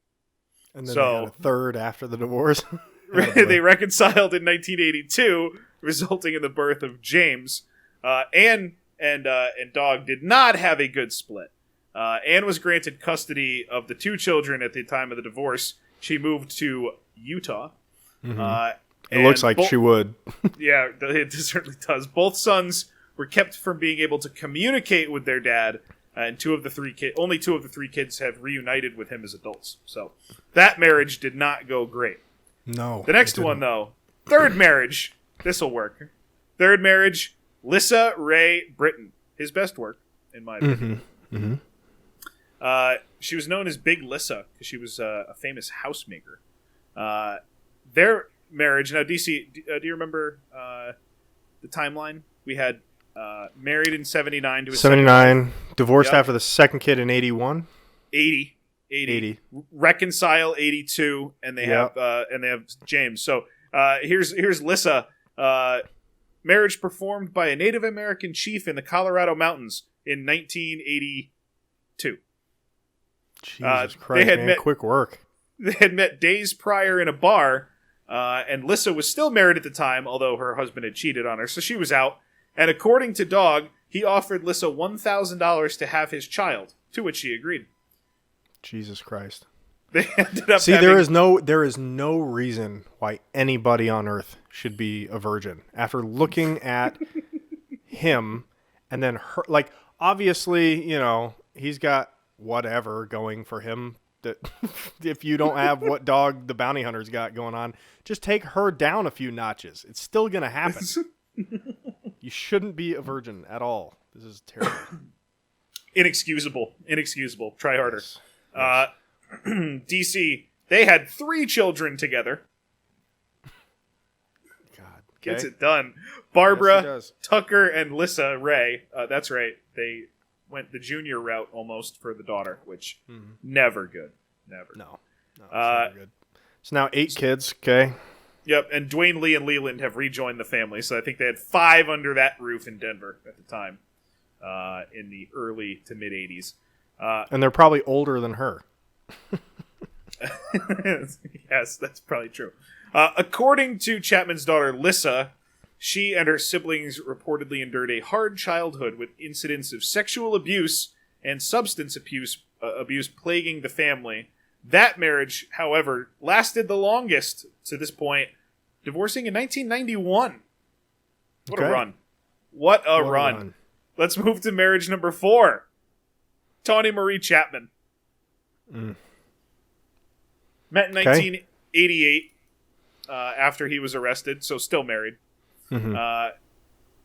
And
then they had a third after the divorce.
They reconciled in 1982, resulting in the birth of James. Ann and Dog did not have a good split. Ann was granted custody of the 2 children at the time of the divorce. She moved to Utah.
Mm-hmm. It looks like she would.
Yeah, it certainly does. Both sons were kept from being able to communicate with their dad, and only 2 of the 3 kids have reunited with him as adults. So that marriage did not go great.
No.
The next one, though, third marriage. This will work. Third marriage, Lissa Ray Britton. His best work, in my opinion. Mm-hmm. Mm-hmm. She was known as Big Lissa because she was a famous housemaker. Their marriage. Now, DC, do you remember the timeline? We had married in 79 to a
79, divorced after the second kid in 81.
80. Reconcile 82, and they have James. So here's Lissa. Marriage performed by a Native American chief in the Colorado mountains in 1982.
Jesus Christ, man, quick work.
They had met days prior in a bar, and Lissa was still married at the time, although her husband had cheated on her, so she was out. And according to Dog, he offered Lissa $1,000 to have his child, to which she agreed.
Jesus Christ.
They ended up
there is no reason why anybody on earth should be a virgin. After looking at him and then her, like, obviously, he's got whatever going for him that if you don't have what Dog the bounty hunter's got going on, just take her down a few notches. It's still going to happen. You shouldn't be a virgin at all. This is terrible.
Inexcusable. Try harder.
Yes.
DC, they had 3 children together.
God. Okay.
Gets it done. Barbara,
yes,
Tucker, and Lissa Ray. That's right. They went the junior route almost for the daughter, which never good. Never.
No. It's never good. So now 8 kids, okay?
Yep, and Dwayne Lee and Leland have rejoined the family, so I think they had 5 under that roof in Denver at the time, in the early to mid-'80s.
And they're probably older than her.
Yes, that's probably true. According to Chapman's daughter, Lissa, she and her siblings reportedly endured a hard childhood with incidents of sexual abuse and substance abuse plaguing the family. That marriage, however, lasted the longest to this point, divorcing in 1991. What a run. What a run. Let's move to marriage number 4. Tawny Marie Chapman. Met in 1988 after he was arrested, so still married. Mm-hmm.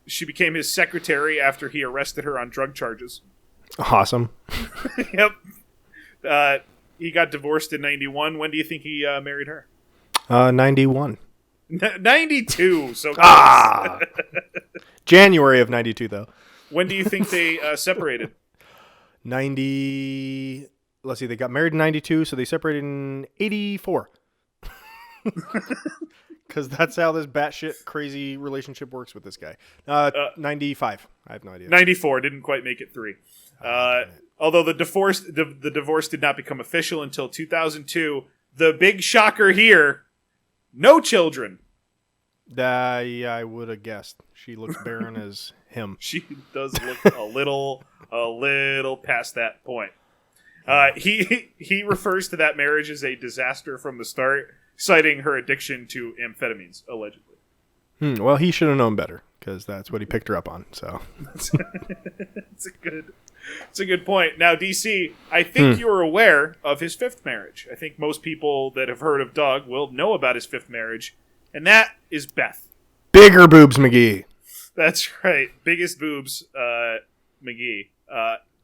She became his secretary after he arrested her on drug charges.
Awesome.
Yep. He got divorced in 91. When do you think he married her?
91.
92. So close.
January of 92, though.
When do you think they separated?
90. Let's see. They got married in 92, so they separated in 84. Because that's how this batshit crazy relationship works with this guy. 95. I have no idea.
94. Didn't quite make it 3. Although the divorce did not become official until 2002. The big shocker here, no children.
Yeah, I would have guessed. She looks barren as him.
She does look a little past that point. He refers to that marriage as a disaster from the start, citing her addiction to amphetamines, allegedly.
Well, he should have known better, because that's what he picked her up on. So
it's a good point. Now, DC, I think you're aware of his fifth marriage. I think most people that have heard of Doug will know about his fifth marriage, and that is Beth.
Bigger boobs, McGee.
That's right. Biggest boobs, McGee.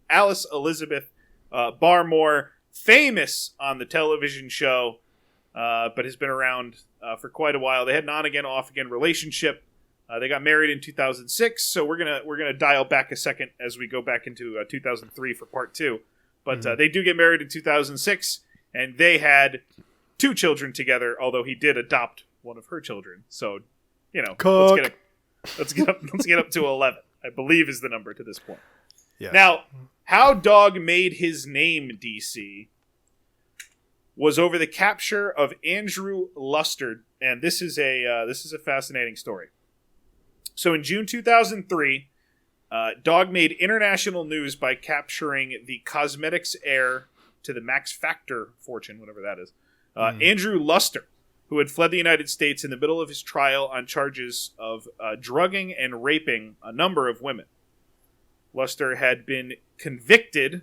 Alice Elizabeth Barmore, famous on the television show, but has been around for quite a while. They had an on-again, off-again relationship. They got married in 2006, so we're gonna dial back a second as we go back into 2003 for part 2. But they do get married in 2006, and they had 2 children together, although he did adopt one of her children. So, let's get up to 11. I believe is the number to this point.
Yeah.
Now, how Dog made his name, DC, was over the capture of Andrew Luster, and this is a fascinating story. So in June 2003, Dog made international news by capturing the cosmetics heir to the Max Factor fortune, whatever that is, Andrew Luster, who had fled the United States in the middle of his trial on charges of drugging and raping a number of women. Luster had been convicted,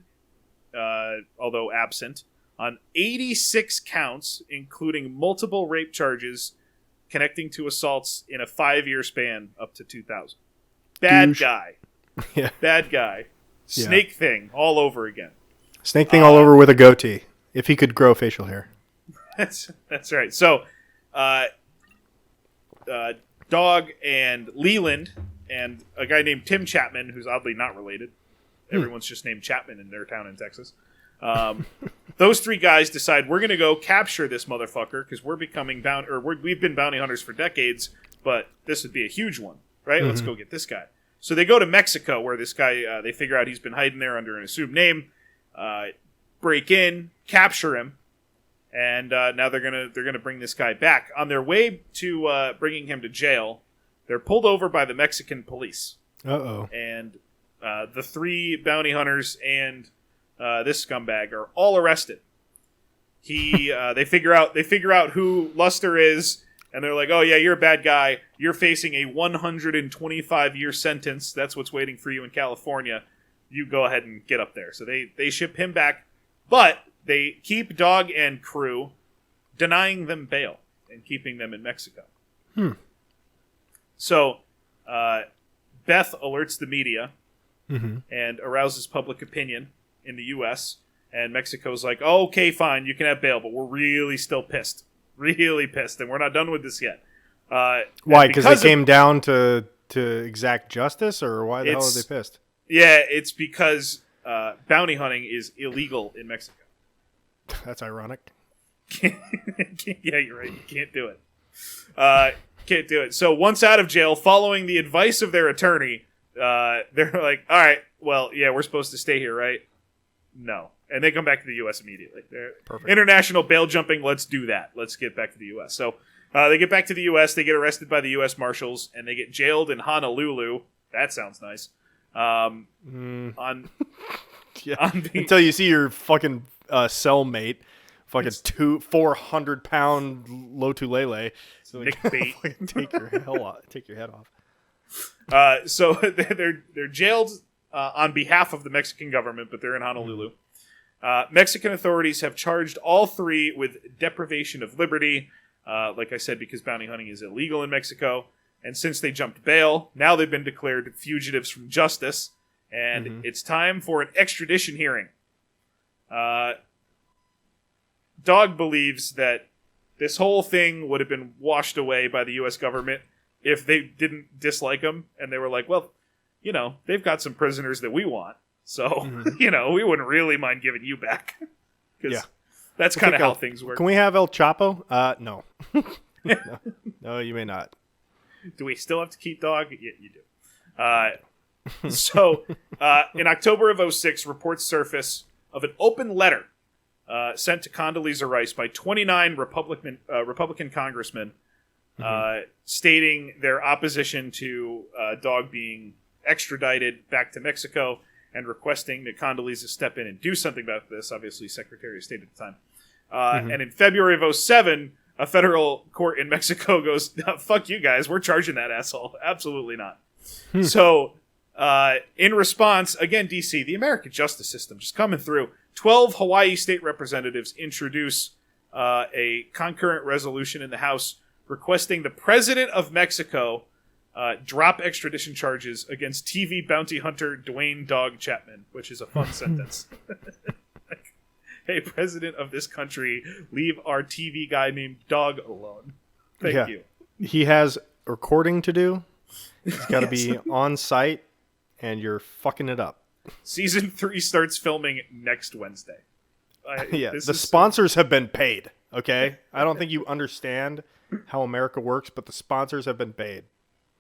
although absent, on 86 counts, including multiple rape charges connecting to assaults in a 5-year span up to 2000. Bad guy.
Yeah.
Bad guy. SnakeThing all over again.
SnakeThing all over with a goatee. If he could grow facial hair.
That's right. So, Dog and Leland and a guy named Tim Chapman, who's oddly not related. Everyone's just named Chapman in their town in Texas. Those 3 guys decide we're going to go capture this motherfucker because we're becoming we've been bounty hunters for decades, but this would be a huge one, right? Let's go get this guy. So they go to Mexico, where this guy they figure out he's been hiding there under an assumed name, break in, capture him, and now they're gonna bring this guy back. On their way to bringing him to jail, they're pulled over by the Mexican police.
Uh-oh.
And the 3 bounty hunters and this scumbag are all arrested. They figure out who Luster is, and they're like, "Oh yeah, you're a bad guy. You're facing a 125-year sentence. That's what's waiting for you in California. You go ahead and get up there." So they ship him back, but they keep Dog and crew, denying them bail and keeping them in Mexico. So Beth alerts the media and arouses public opinion in the U.S., and Mexico's like, oh, okay, fine, you can have bail, but we're really still pissed. Really pissed, and we're not done with this yet.
Why? Because they came down to exact justice, or why the hell are they pissed?
Yeah, it's because bounty hunting is illegal in Mexico.
That's ironic.
Yeah, you're right. You can't do it. Can't do it. So once out of jail, following the advice of their attorney, they're like, all right, well, yeah, we're supposed to stay here, right? No. And they come back to the U.S. immediately.
Perfect.
International bail jumping, let's do that. Let's get back to the U.S. So they get back to the U.S., they get arrested by the U.S. Marshals, and they get jailed in Honolulu. That sounds nice.
Until you see your fucking cellmate, fucking 400-pound Lotulele. So
Nick Bate.
take your head off.
So they're jailed on behalf of the Mexican government, but they're in Honolulu. Mexican authorities have charged all 3 with deprivation of liberty, like I said, because bounty hunting is illegal in Mexico. And since they jumped bail, now they've been declared fugitives from justice, and it's time for an extradition hearing. Dog believes that this whole thing would have been washed away by the U.S. government if they didn't dislike him, and they were like, well, they've got some prisoners that we want, so, we wouldn't really mind giving you back. Because that's kind of how things work.
Can we have El Chapo? No. No, you may not.
Do we still have to keep Dog? Yeah, you do. So, in October of 2006, reports surface of an open letter sent to Condoleezza Rice by 29 Republican congressmen stating their opposition to Dog being extradited back to Mexico and requesting that Condoleezza step in and do something about this, obviously Secretary of State at the time. And in February of 2007, a federal court in Mexico goes, fuck you guys, we're charging that asshole. Absolutely not. So, in response, again, DC, the American justice system just coming through. 12 Hawaii state representatives introduce a concurrent resolution in the House requesting the president of Mexico drop extradition charges against TV bounty hunter Dwayne Dog Chapman, which is a fun sentence. Hey, president of this country, leave our TV guy named Dog alone. Thank you.
He has recording to do. He's got to be on site, and you're fucking it up.
Season 3 starts filming next Wednesday.
The sponsors have been paid, okay? I don't think you understand how America works, but the sponsors have been paid.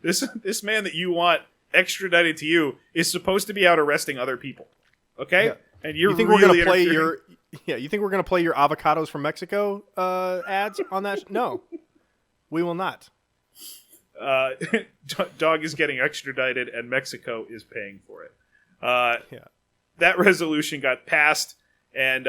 This man that you want extradited to you is supposed to be out arresting other people, okay? Yeah. And you think
really we're gonna play your? Yeah, you think we're gonna play your avocados from Mexico ads on that? No, we will not.
Dog is getting extradited, and Mexico is paying for it. That resolution got passed, and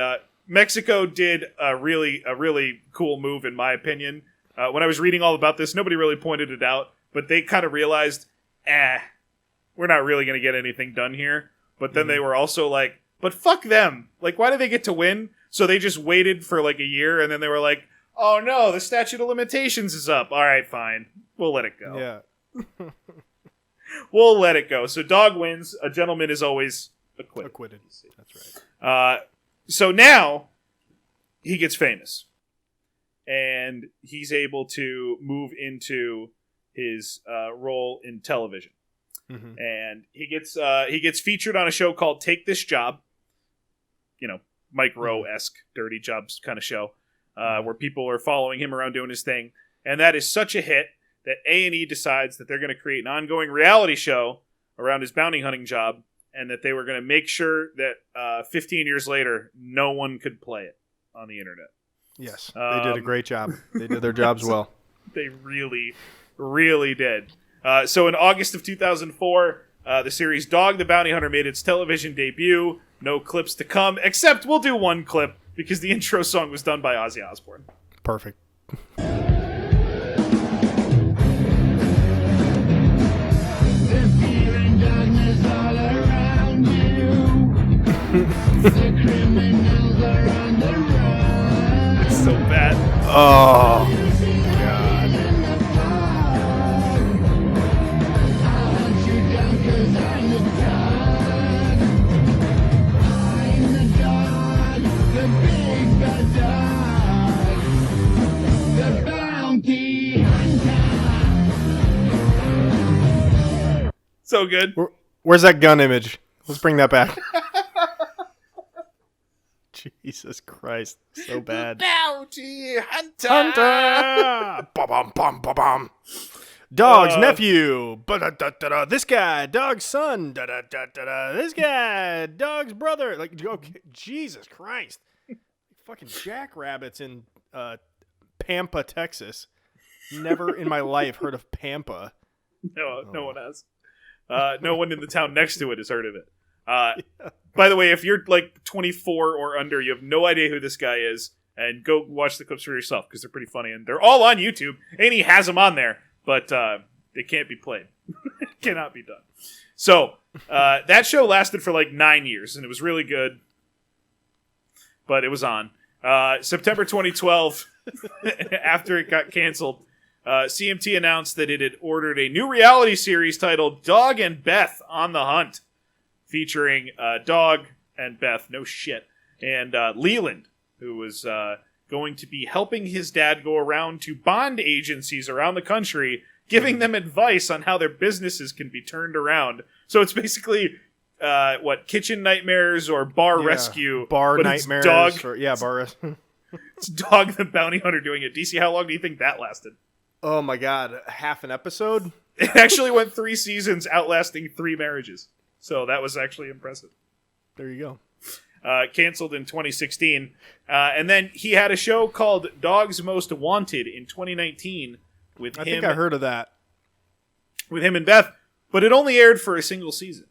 Mexico did a really cool move, in my opinion. When I was reading all about this, nobody really pointed it out, but they kind of realized, we're not really going to get anything done here. But then they were also like, but fuck them. Like, why do they get to win? So they just waited for like a year, and then they were like, oh no, the statute of limitations is up. All right, fine. We'll let it go.
Yeah.
We'll let it go. So Dog wins. A gentleman is always acquitted.
That's right.
So now he gets famous, and he's able to move into his role in television.
Mm-hmm.
And he gets featured on a show called Take This Job. You know, Mike Rowe-esque dirty jobs kind of show, where people are following him around doing his thing. And that is such a hit that A&E decides that they're going to create an ongoing reality show around his bounty hunting job, and that they were going to make sure that 15 years later, no one could play it on the internet.
Yes, they did a great job. They did their jobs well.
They really, really did. So in August of 2004, the series Dog the Bounty Hunter made its television debut. No clips to come, except we'll do one clip because the intro song was done by Ozzy Osbourne.
Perfect.
It's so bad.
Oh, God.
So good.
Where's that gun image? Let's bring that back. Jesus Christ. So bad.
Bounty Hunter!
Ba-bum, bum, ba-bum. Dog's nephew. Ba-da-da-da-da. This guy. Dog's son. Da-da-da-da-da. This guy. Dog's brother. Like, okay, Jesus Christ. Fucking jackrabbits in Pampa, Texas. Never in my life heard of Pampa.
No one has. No one in the town next to it has heard of it. By the way, if you're like 24 or under, you have no idea who this guy is, and go watch the clips for yourself because they're pretty funny, and they're all on YouTube. And he has them on there, but they can't be played. Cannot be done. So that show lasted for like 9 years, and it was really good, but it was on. September 2012, after it got canceled, CMT announced that it had ordered a new reality series titled Dog and Beth on the Hunt, featuring Dog and Beth, no shit, and Leland, who was going to be helping his dad go around to bond agencies around the country, giving them advice on how their businesses can be turned around. So it's basically, Kitchen Nightmares or Bar Rescue.
Bar Nightmares. Bar Rescue.
It's Dog the Bounty Hunter doing it. DC, how long do you think that lasted?
Oh my God, half an episode?
It actually went 3 seasons, outlasting 3 marriages. So that was actually impressive.
There you go.
Canceled in 2016. And then he had a show called Dog's Most Wanted in 2019, with
I
him.
think I heard of that.
With him and Beth, but it only aired for a single season.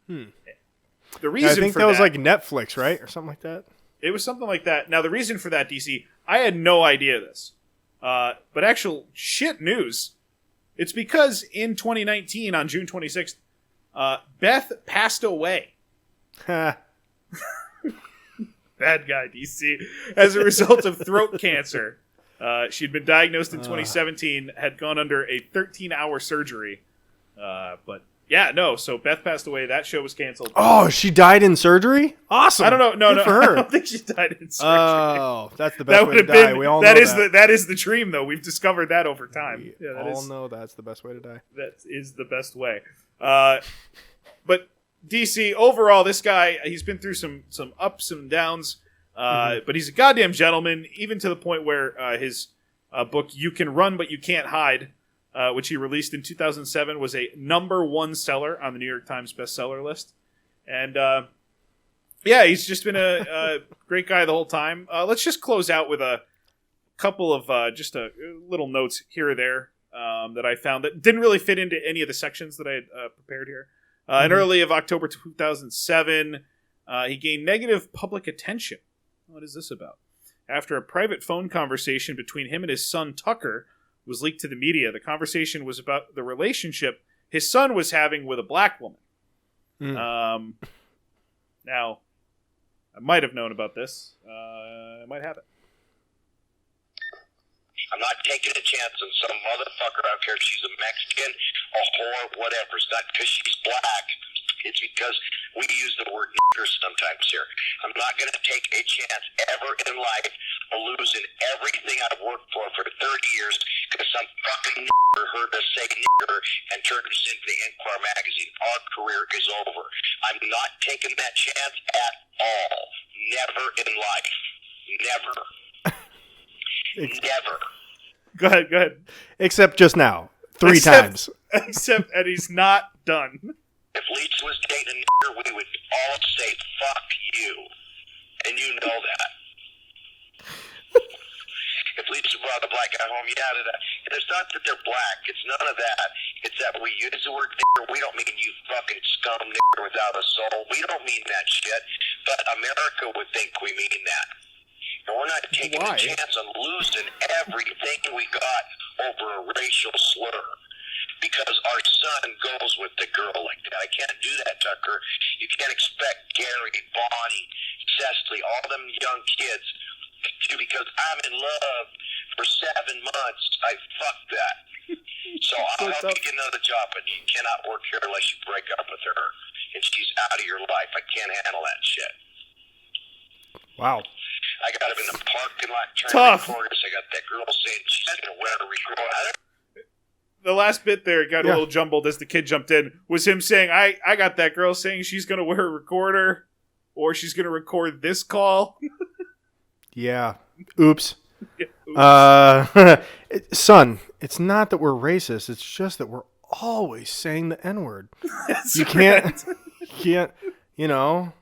The reason
I think
for
that was like Netflix, right, or something like that.
it was something like that. Now the reason for that, DC, I had no idea this, but actual shit news. It's because in 2019, on June 26th, Beth passed away.
Ha.
Bad guy, DC, as a result of throat cancer. She'd been diagnosed in 2017, had gone under a 13-hour surgery. But yeah, no, so Beth passed away. That show was canceled.
Oh, she died in surgery? Awesome.
I don't know. No,
Good
no,
for her.
I don't think she died in surgery.
Oh, that's the
That
best
would
way to
have
die.
been.
We all know that.
That is the dream, though. We've discovered that over time.
We
Yeah,
all know that's the best way to die.
That is the best way. But DC, overall, this guy, he's been through some ups and downs, but he's a goddamn gentleman, even to the point where his book, You Can Run But You Can't Hide, which he released in 2007, was a #1 seller on the New York Times bestseller list. And yeah, he's just been a great guy the whole time. Let's just close out with a couple of just little notes here or there that I found that didn't really fit into any of the sections that I had prepared here. In early of October 2007, he gained negative public attention. What is this about? After a private phone conversation between him and his son Tucker was leaked to the media. The conversation was about the relationship his son was having with a black woman. Now, I might have known about this. I might have it.
I'm not taking a chance on some motherfucker. I don't care if she's a Mexican, a whore, whatever. It's not because she's black. It's because we use the word nigger sometimes here. I'm not going to take a chance ever in life of losing everything I've worked for 30 years because some fucking nigger heard us say nigger and turned us into the Enquirer magazine. Our career is over. I'm not taking that chance at all. Never in life. Never. Never.
Go ahead.
Except just now. 3 times.
Except, and he's not done.
If Leach was dating a nigger, we would all say, fuck you. And you know that. If Leach brought a black guy home, and it's not that they're black. It's none of that. It's that we use the word nigger. We don't mean you fucking scum nigger without a soul. We don't mean that shit. But America would think we mean that. And we're not taking a chance on losing everything we got over a racial slur. Because our son goes with the girl like that. I can't do that, Tucker. You can't expect Gary, Bonnie, Cecily, all them young kids to, because I'm in love for 7 months. I fucked that. So I'll help you get another job, but you cannot work here unless you break up with her. And she's out of your life. I can't handle that shit.
Wow.
I got him in the parking lot trying
Tough.
to record us. I got that girl saying she's going to wear a recorder.
The last bit there got a little jumbled as the kid jumped in. Was him saying, I got that girl saying she's going to wear a recorder or she's going to record this call.
Yeah. Oops. Son, it's not that we're racist. It's just that we're always saying the N-word. You can't, you know,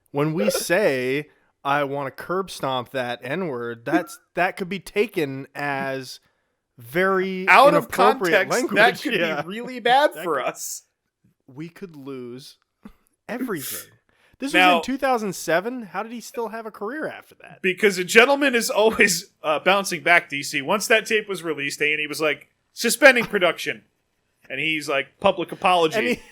when we say, I want to curb stomp that N-word, that could be taken as very
out of
inappropriate
context.
language.
That could be really bad for us.
We could lose everything. This
Now,
was in 2007. How did he still have a career after that?
Because a gentleman is always bouncing back, DC. Once that tape was released, A&E was like, suspending production. And he's like, public apology.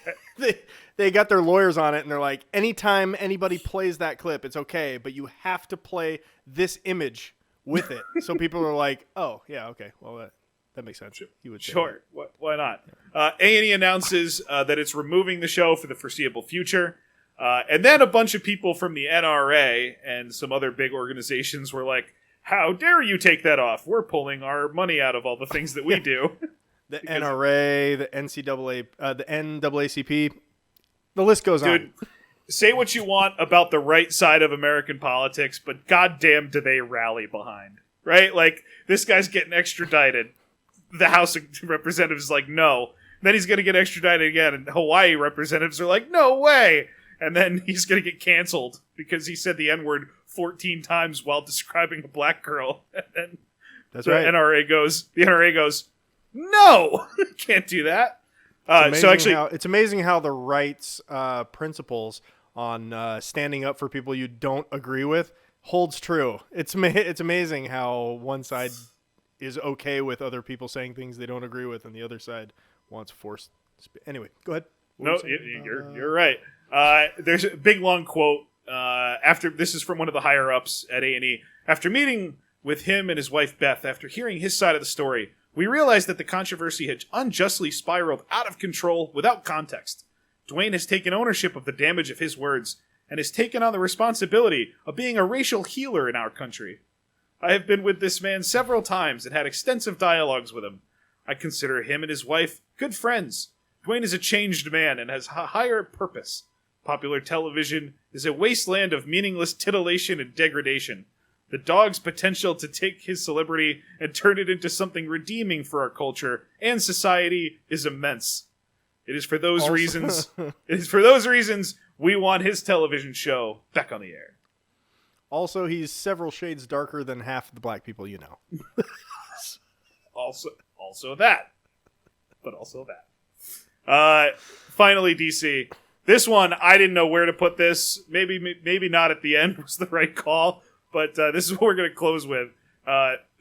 They got their lawyers on it, and they're like, anytime anybody plays that clip, it's okay, but you have to play this image with it. So people are like, oh, yeah, okay, well, that makes sense. You would say
Sure, why not? A&E announces that it's removing the show for the foreseeable future. And then a bunch of people from the NRA and some other big organizations were like, how dare you take that off? We're pulling our money out of all the things that we do.
The NRA, the NCAA, the NAACP, the list goes on.
Dude, say what you want about the right side of American politics, but goddamn do they rally behind, right? Like, this guy's getting extradited. The House of Representatives is like, no. Then he's going to get extradited again, and Hawaii representatives are like, no way. And then he's going to get canceled because he said the N-word 14 times while describing a black girl. And then
That's
the
right.
The NRA goes, no, can't do that.
It's amazing how the right's principles on standing up for people you don't agree with holds true. It's amazing how one side is okay with other people saying things they don't agree with, and the other side wants forced. Anyway, go ahead.
No, you're right. There's a big long quote. This is from one of the higher ups at A&E. After meeting with him and his wife Beth, after hearing his side of the story, we realized that the controversy had unjustly spiraled out of control without context. Dwayne has taken ownership of the damage of his words and has taken on the responsibility of being a racial healer in our country. I have been with this man several times and had extensive dialogues with him. I consider him and his wife good friends. Dwayne is a changed man and has a higher purpose. Popular television is a wasteland of meaningless titillation and degradation. The dog's potential to take his celebrity and turn it into something redeeming for our culture and society is immense. It is for those reasons we want his television show back on the air.
Also, he's several shades darker than half the black people you know.
also that. Finally, DC. This one, I didn't know where to put this. Maybe not at the end was the right call, but this is what we're going to close with.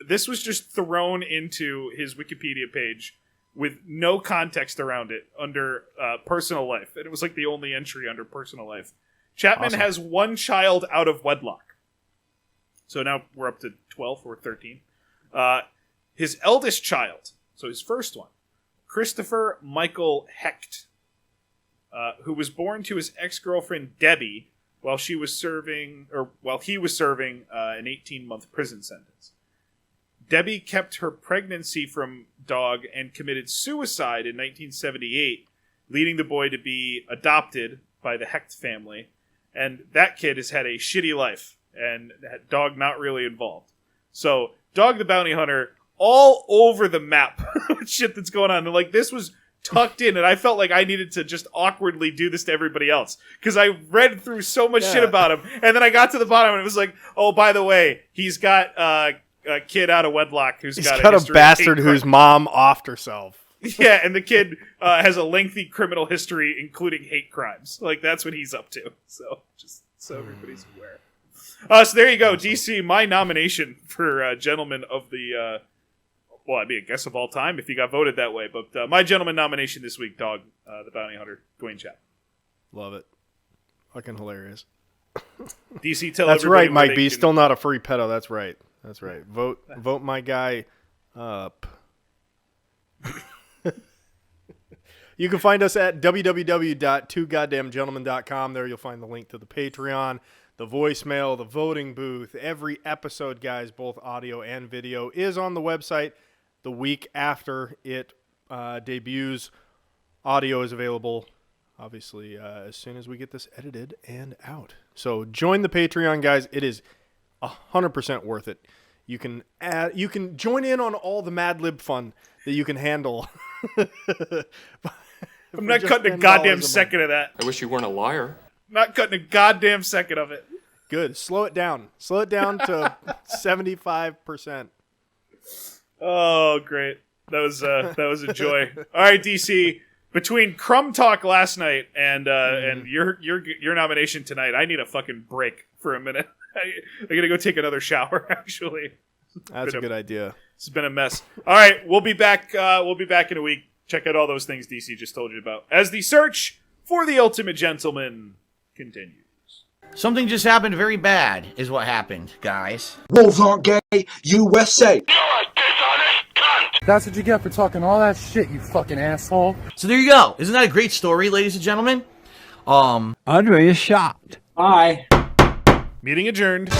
This was just thrown into his Wikipedia page with no context around it under personal life. And it was like the only entry under personal life. Chapman has one child out of wedlock. So now we're up to 12 or 13. His eldest child, so his first one, Christopher Michael Hecht, who was born to his ex-girlfriend Debbie while he was serving an 18-month prison sentence. Debbie kept her pregnancy from Dog and committed suicide in 1978, leading the boy to be adopted by the Hecht family. And that kid has had a shitty life, and Dog not really involved. So, Dog the Bounty Hunter, all over the map with shit that's going on. And like, this was tucked in, and I felt like I needed to just awkwardly do this to everybody else. Because I read through so much shit about him, and then I got to the bottom, and it was like, oh, by the way, he's got a kid out of wedlock who's got
a bastard whose mom offed herself.
Yeah, and the kid has a lengthy criminal history, including hate crimes. Like, that's what he's up to. So, just so everybody's aware. So there you go, DC, my nomination for Gentleman of the... I guess of all time, if you got voted that way. But my gentleman nomination this week, Dog, the Bounty Hunter, Dwayne Chapman.
Love it. Fucking hilarious.
DC, tell
that's
everybody
right, Mike B. Still not a free pedo. That's right. Vote my guy up. You can find us at www.twogoddamngentlemen.com. There you'll find the link to the Patreon, the voicemail, the voting booth. Every episode, guys, both audio and video, is on the website. The week after it debuts, audio is available, obviously, as soon as we get this edited and out. So join the Patreon, guys. It is 100% worth it. You can join in on all the Mad Lib fun that you can handle.
I'm not cutting a goddamn second of that.
I wish you weren't a liar.
Not cutting a goddamn second of it.
Good. Slow it down. Slow it down to 75%.
Oh, great. That was a joy. All right, DC. Between Crumb Talk last night and your nomination tonight, I need a fucking break for a minute. I gotta go take another shower. Actually,
that's a good idea.
It's been a mess. All right, we'll be back. We'll be back in a week. Check out all those things DC just told you about as the search for the ultimate gentleman continues.
Something just happened very bad, is what happened, guys.
Wolves aren't gay, USA.
That's what you get for talking all that shit, you fucking asshole.
So there you go. Isn't that a great story, ladies and gentlemen?
Andre is shocked.
Bye.
Meeting adjourned.